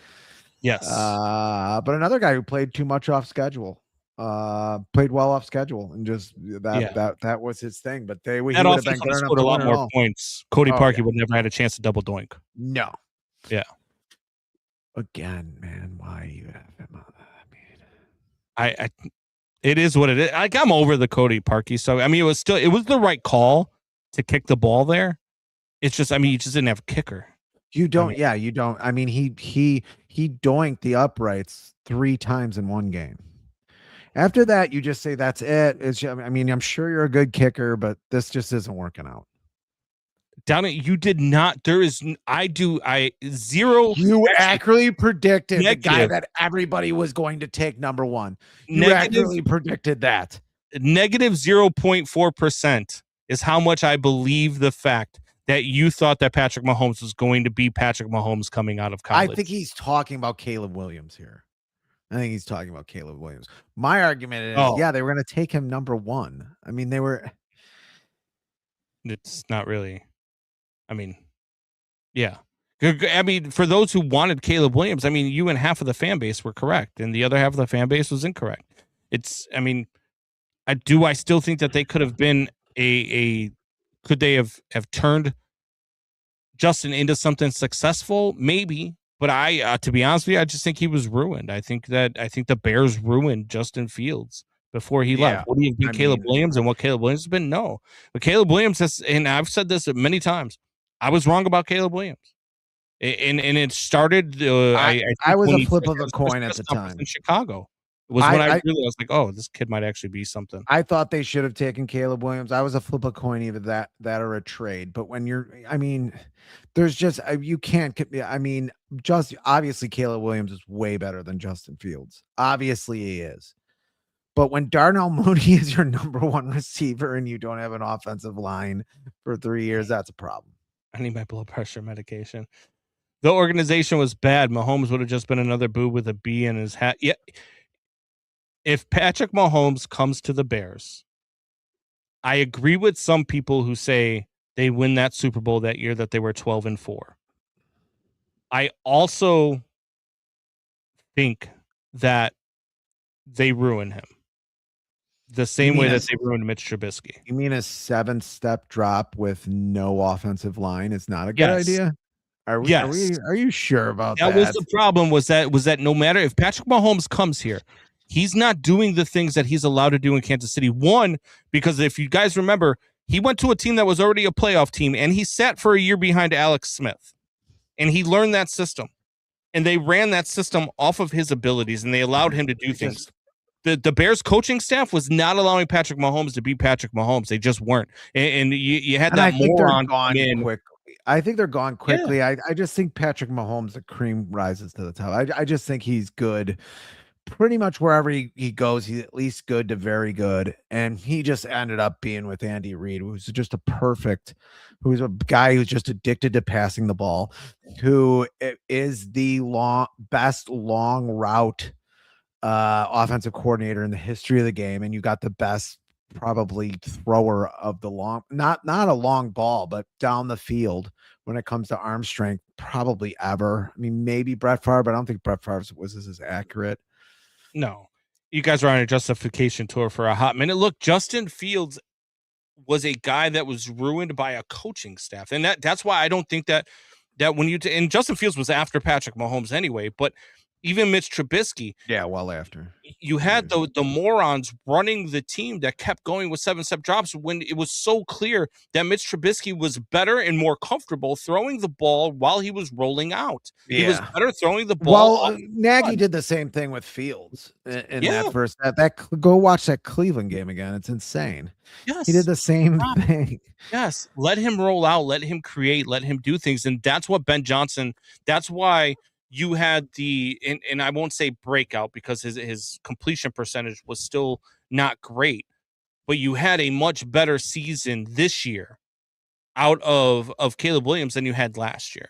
Yes. But another guy who played too much off schedule. Played well off schedule and just that was his thing. But he would have been good enough scored a lot more points. Cody Parkey would never had a chance to double doink. No. Yeah. Again, man, why you have him on that? I it is what it is. Like, I'm over the Cody Parkey. So I mean, it was the right call to kick the ball there. It's just, I mean, you just didn't have a kicker. You don't, you don't. I mean, he doinked the uprights 3 times in one game. After that, you just say that's it. I mean, I'm sure you're a good kicker, but this just isn't working out. Down you did not. There is. Zero. You accurately predicted the guy that everybody was going to take number 1. You accurately predicted that. Negative 0.4% is how much I believe the fact that you thought that Patrick Mahomes was going to be Patrick Mahomes coming out of college. I think he's talking about Caleb Williams here. I think he's talking about Caleb Williams. My argument is, they were going to take him number 1. I mean, they were. It's not really. I mean, yeah. I mean, for those who wanted Caleb Williams, I mean, you and half of the fan base were correct, and the other half of the fan base was incorrect. I mean, I still think that they could have been could they have turned Justin into something successful? Maybe. But to be honest with you, I just think he was ruined. I think the Bears ruined Justin Fields before he left. Would he have been Caleb Williams and what Caleb Williams has been? No. But Caleb Williams has, and I've said this many times, I was wrong about Caleb Williams. And it started. I was a flip of a coin at the time in Chicago. It was when I was like, oh, this kid might actually be something. I thought they should have taken Caleb Williams. I was a flip a coin, either that or a trade. But when there's just, you can't, just obviously Caleb Williams is way better than Justin Fields. Obviously he is. But when Darnell Mooney is your number 1 receiver and you don't have an offensive line for 3 years, that's a problem. I need my blood pressure medication. The organization was bad. Mahomes would have just been another boob with a B in his hat. Yeah. If Patrick Mahomes comes to the Bears, I agree with some people who say they win that Super Bowl that year that they were 12-4. I also think that they ruin him the same way that they ruined Mitch Trubisky. You mean a 7-step drop with no offensive line is not a good idea? Are you sure about that? That was the problem. Was that no matter if Patrick Mahomes comes here, he's not doing the things that he's allowed to do in Kansas City. One, because if you guys remember, he went to a team that was already a playoff team, and he sat for a year behind Alex Smith, and he learned that system, and they ran that system off of his abilities, and they allowed him to do things. The Bears coaching staff was not allowing Patrick Mahomes to be Patrick Mahomes. They just weren't, and you had that moron come in quickly. I think they're gone quickly. Yeah. I just think Patrick Mahomes, the cream rises to the top. I just think he's good. Pretty much wherever he goes, he's at least good to very good. And he just ended up being with Andy Reid, who's just who's a guy who's just addicted to passing the ball, who is the best long route offensive coordinator in the history of the game. And you got the best probably thrower of the long, not a long ball, but down the field when it comes to arm strength, probably ever. I mean, maybe Brett Favre, but I don't think Brett Favre was as accurate. No, you guys are on a justification tour for a hot minute. Look, Justin Fields was a guy that was ruined by a coaching staff. And that's why I don't think that when and Justin Fields was after Patrick Mahomes anyway, but even Mitch Trubisky. Yeah, well after. You had the morons running the team that kept going with 7-step drops when it was so clear that Mitch Trubisky was better and more comfortable throwing the ball while he was rolling out. He was better throwing the ball. Well, Nagy did the same thing with Fields in Yeah. that first. Go watch that Cleveland game again. It's insane. Yes. He did the same thing. Yes. Let him roll out. Let him create. Let him do things. And that's what Ben Johnson, that's why you had and I won't say breakout because his completion percentage was still not great, but you had a much better season this year out of Caleb Williams than you had last year.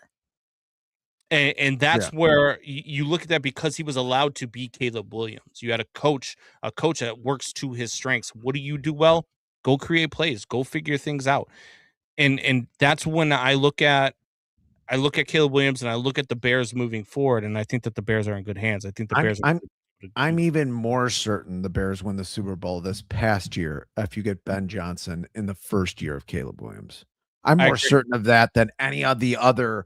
And that's where you look at that because he was allowed to be Caleb Williams. You had a coach that works to his strengths. What do you do well? Go create plays, go figure things out. And that's when I look at Caleb Williams and I look at the Bears moving forward, and I think that the Bears are in good hands. I think the Bears I'm even more certain the Bears win the Super Bowl this past year if you get Ben Johnson in the first year of Caleb Williams. I'm more certain of that than any of the other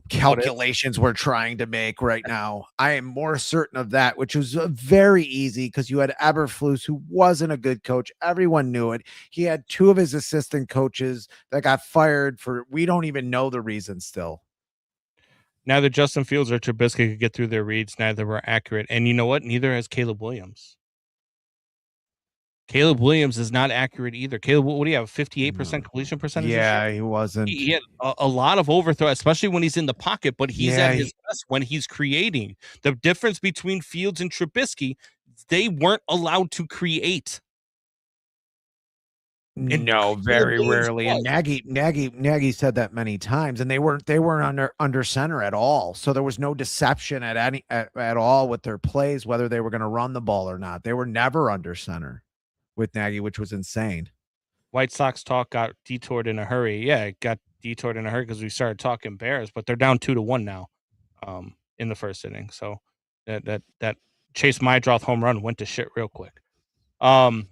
calculations we're trying to make right now. I am more certain of that, which was very easy because you had Eberflus, who wasn't a good coach. Everyone knew it. He had 2 of his assistant coaches that got fired for, we don't even know the reason still. Neither Justin Fields or Trubisky could get through their reads. Neither were accurate. And you know what? Neither has Caleb Williams. Caleb Williams is not accurate either. Caleb, what do you have? 58% completion percentage? Yeah, he wasn't. He had a lot of overthrow, especially when he's in the pocket, but he's at his best when he's creating. The difference between Fields and Trubisky, they weren't allowed to create. No, very rarely. And Nagy said that many times, and they weren't under center at all. So there was no deception at all with their plays, whether they were going to run the ball or not. They were never under center with Nagy, which was insane. White Sox talk got detoured in a hurry. Yeah, it got detoured in a hurry because we started talking Bears, but they're down 2-1 now, in the first inning. So that Chase Mydroth home run went to shit real quick. And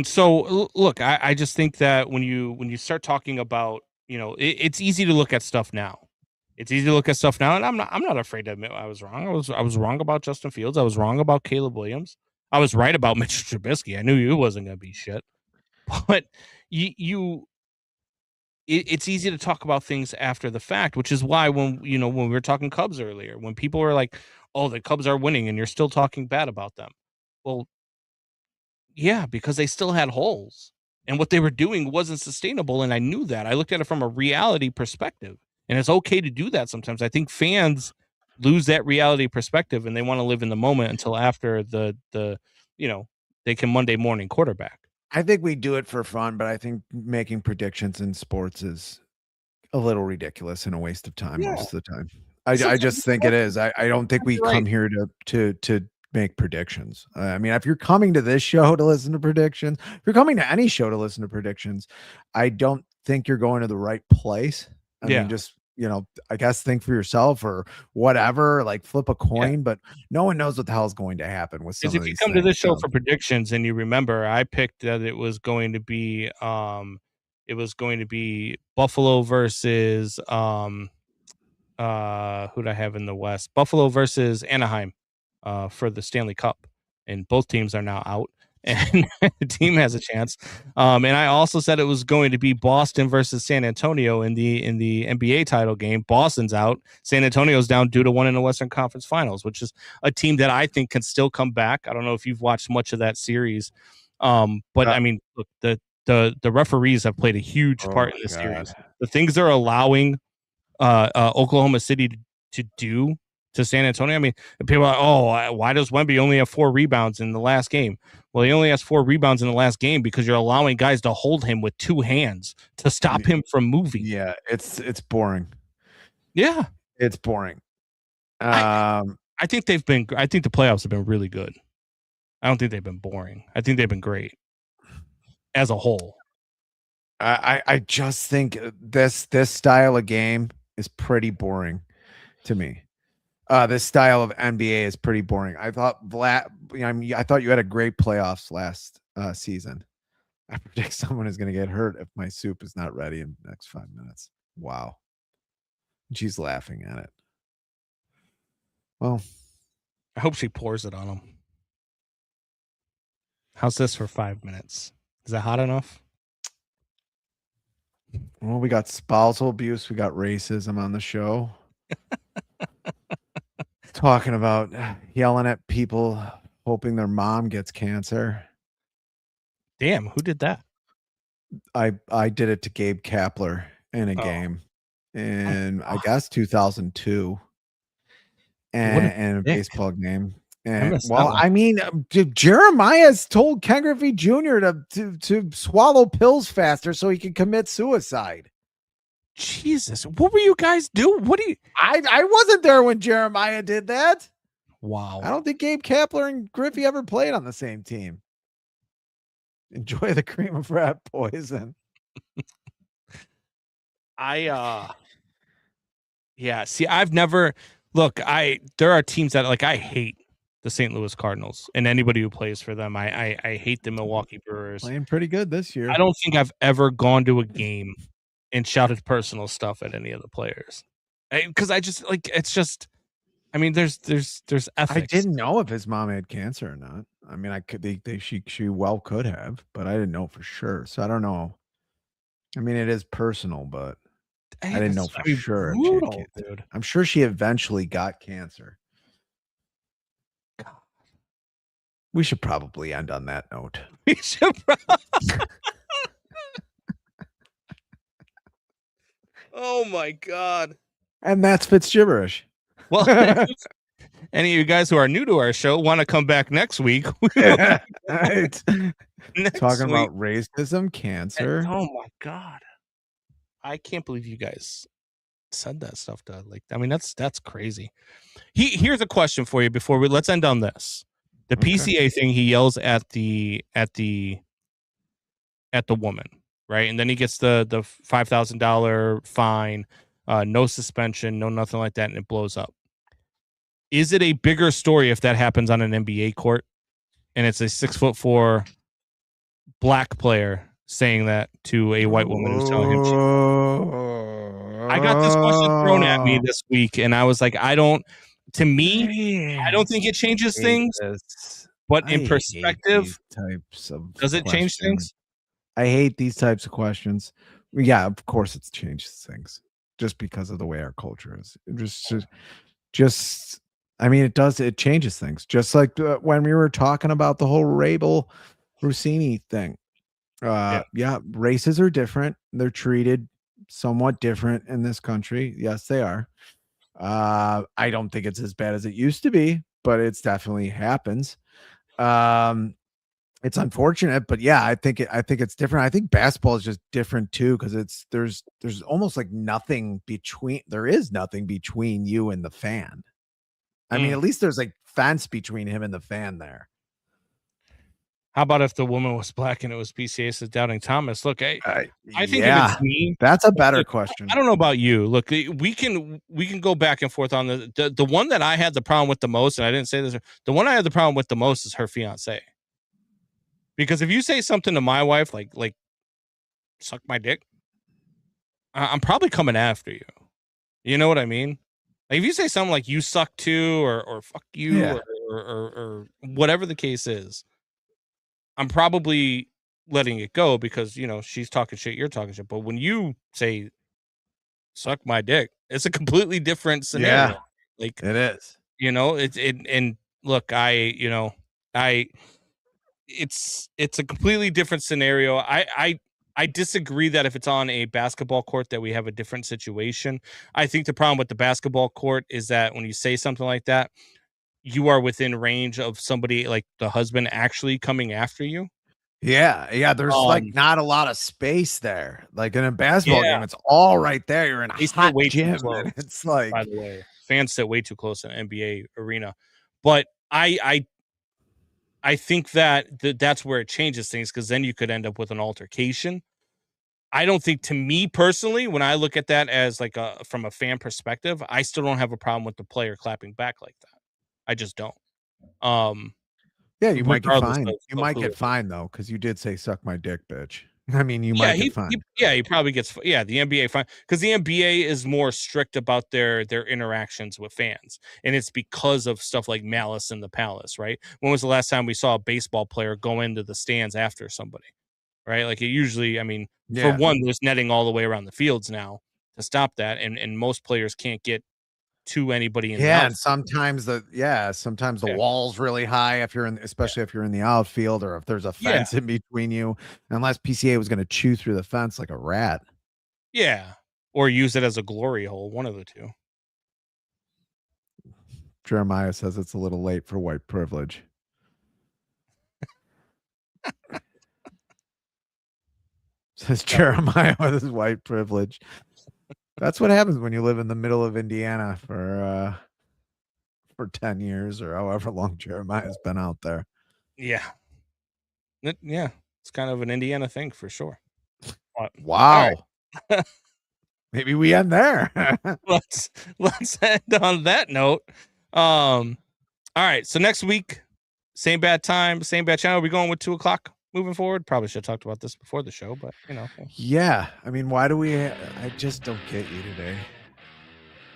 so look, I just think that when you start talking about, it's easy to look at stuff now. It's easy to look at stuff now, and I'm not afraid to admit I was wrong. I was wrong about Justin Fields. I was wrong about Caleb Williams. I was right about Mitch Trubisky. I knew he wasn't going to be shit. But it's easy to talk about things after the fact, which is why when we were talking Cubs earlier, when people were like, "Oh, the Cubs are winning," and you're still talking bad about them. Well, yeah, because they still had holes, and what they were doing wasn't sustainable, and I knew that. I looked at it from a reality perspective, and it's okay to do that sometimes. I think fans lose that reality perspective, and they want to live in the moment until after they can Monday morning quarterback. I think we do it for fun, but I think making predictions in sports is a little ridiculous and a waste of time most of the time. I just think it is. I don't think we come here to make predictions. I mean, if you're coming to this show to listen to predictions, if you're coming to any show to listen to predictions, I don't think you're going to the right place. I mean, just, I guess think for yourself or whatever, like flip a coin, but no one knows what the hell is going to happen with some of these things. If you come to this show for predictions and you remember, I picked that it was going to be Buffalo versus who'd I have in the West? Buffalo versus Anaheim for the Stanley Cup, and both teams are now out, and the team has a chance. And I also said it was going to be Boston versus San Antonio in the NBA title game. Boston's out. San Antonio's down 2-1 in the Western Conference Finals, which is a team that I think can still come back. I don't know if you've watched much of that series, but I mean, look, the referees have played a huge part in this series. The things they're allowing Oklahoma City to do to San Antonio. I mean, people are like, "Oh, why does Wemby only have 4 rebounds in the last game?" Well, he only has 4 rebounds in the last game because you're allowing guys to hold him with 2 hands to stop him from moving. Yeah, it's boring. Yeah, it's boring. I think the playoffs have been really good. I don't think they've been boring. I think they've been great as a whole. I just think this style of game is pretty boring to me. This style of NBA is pretty boring. I thought I thought you had a great playoffs last season. I predict someone is going to get hurt if my soup is not ready in the next 5 minutes. Wow. She's laughing at it. Well, I hope she pours it on him. How's this for 5 minutes? Is that hot enough? well, we got spousal abuse. We got racism on the show. Talking about yelling at people, hoping their mom gets cancer. Damn, who did that? I did it to Gabe Kapler in a game in I guess 2002 and a baseball game. And well, I mean, Jeremiah's told Ken Griffey Jr. to swallow pills faster so he can commit suicide. Jesus, what were you guys doing? What do you? I wasn't there when Jeremiah did that. Wow. I don't think Gabe Kapler and Griffey ever played on the same team. Enjoy the cream of rat poison. Yeah, see, I've never there are teams that I hate the St. Louis Cardinals and anybody who plays for them. I hate the Milwaukee Brewers. Playing pretty good this year. I don't think I've ever gone to a game and shouted personal stuff at any of the players. Because I just it's just I mean, there's ethics. I didn't know if his mom had cancer or not. I mean, she well could have, but I didn't know for sure. So I don't know. I mean, it is personal, but I didn't know for sure. Brutal, dude. I'm sure she eventually got cancer. God. We should probably end on that note. We should. Oh my God. And that's Fitz gibberish. Well, any of you guys who are new to our show want to come back next week. Right. Next Talking week. about racism, cancer. Oh my God. I can't believe you guys said that stuff, Dad. I mean, that's crazy. Here's a question for you before let's end on this. The PCA thing, he yells at the woman, right? And then he gets the $5,000 fine, no suspension, no nothing like that, and it blows up. Is it a bigger story if that happens on an NBA court and it's a 6'4" black player saying that to a white woman who's telling him I got this question thrown at me this week, and I was like, I don't think it changes things. But in perspective, does it change things? I hate these types of questions. Yeah, of course it changes things just because of the way our culture is. Just I mean, it changes things. Just like when we were talking about the whole Rabel Rossini thing. Yeah, races are different. They're treated somewhat different in this country. Yes, they are. I don't think it's as bad as it used to be, but it's definitely happens. It's unfortunate, but yeah, I think it's different. I think basketball is just different too, because there's almost like nothing between. There is nothing between you and the fan. I mean, at least there's like fence between him and the fan there. How about if the woman was black and it was PCA's Doubting Thomas? Look, I think yeah, if it's me, that's a better question. I don't know about you. Look, we can go back and forth on the one that I had the problem with the most, and I didn't say this. The one I had the problem with the most is her fiance. Because if you say something to my wife like suck my dick, I'm probably coming after you. You know what I mean? Like if you say something like you suck too, or fuck you, or whatever the case is, I'm probably letting it go because, she's talking shit, you're talking shit. But when you say suck my dick, it's a completely different scenario. Yeah, like it is. And look, it's a completely different scenario. I disagree that if it's on a basketball court that we have a different situation. I think the problem with the basketball court is that when you say something like that, you are within range of somebody like the husband actually coming after you. Yeah. There's like not a lot of space there. Like in a basketball game, it's all right there. You're in a hot gym. It's like, by the way, fans sit way too close in an NBA arena. But I think that's where it changes things, because then you could end up with an altercation. I don't think, to me personally, when I look at that as like from a fan perspective, I still don't have a problem with the player clapping back like that. I just don't. Yeah, you might get fined. You might get fined though, because you did say "suck my dick, bitch." I mean, you might get fined. He probably gets. Yeah, the NBA fine because the NBA is more strict about their interactions with fans, and it's because of stuff like malice in the palace, right? When was the last time we saw a baseball player go into the stands after somebody, right? Like it usually, I mean, for one, there's netting all the way around the fields now to stop that, and most players can't get to anybody in the outfield. And sometimes the wall's really high if you're in, especially if you're in the outfield or if there's a fence in between you, unless PCA was going to chew through the fence like a rat. Yeah, or use it as a glory hole, one of the two. Jeremiah says it's a little late for white privilege. Says Jeremiah with his white privilege. That's what happens when you live in the middle of Indiana for 10 years or however long Jeremiah's been out there. Yeah. It's kind of an Indiana thing for sure. Wow. Right. Maybe we end there. let's end on that note. All right. So next week, same bad time, same bad channel. We're going with 2:00 moving forward. Probably should have talked about this before the show, but Yeah. I mean, why do we? I just don't get you today.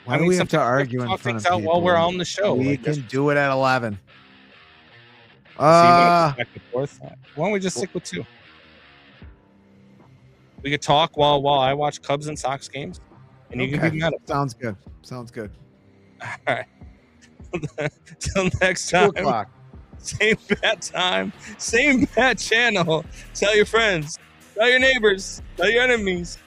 Why do we have to argue in front of people while we're on the show? We can do it at 11. Back and forth. Why don't we just stick with 2? We could talk while I watch Cubs and Sox games, and you can be mad. Sounds good. All right. Till next time. 2:00. Same bad time, same bad channel. Tell your friends, tell your neighbors, tell your enemies.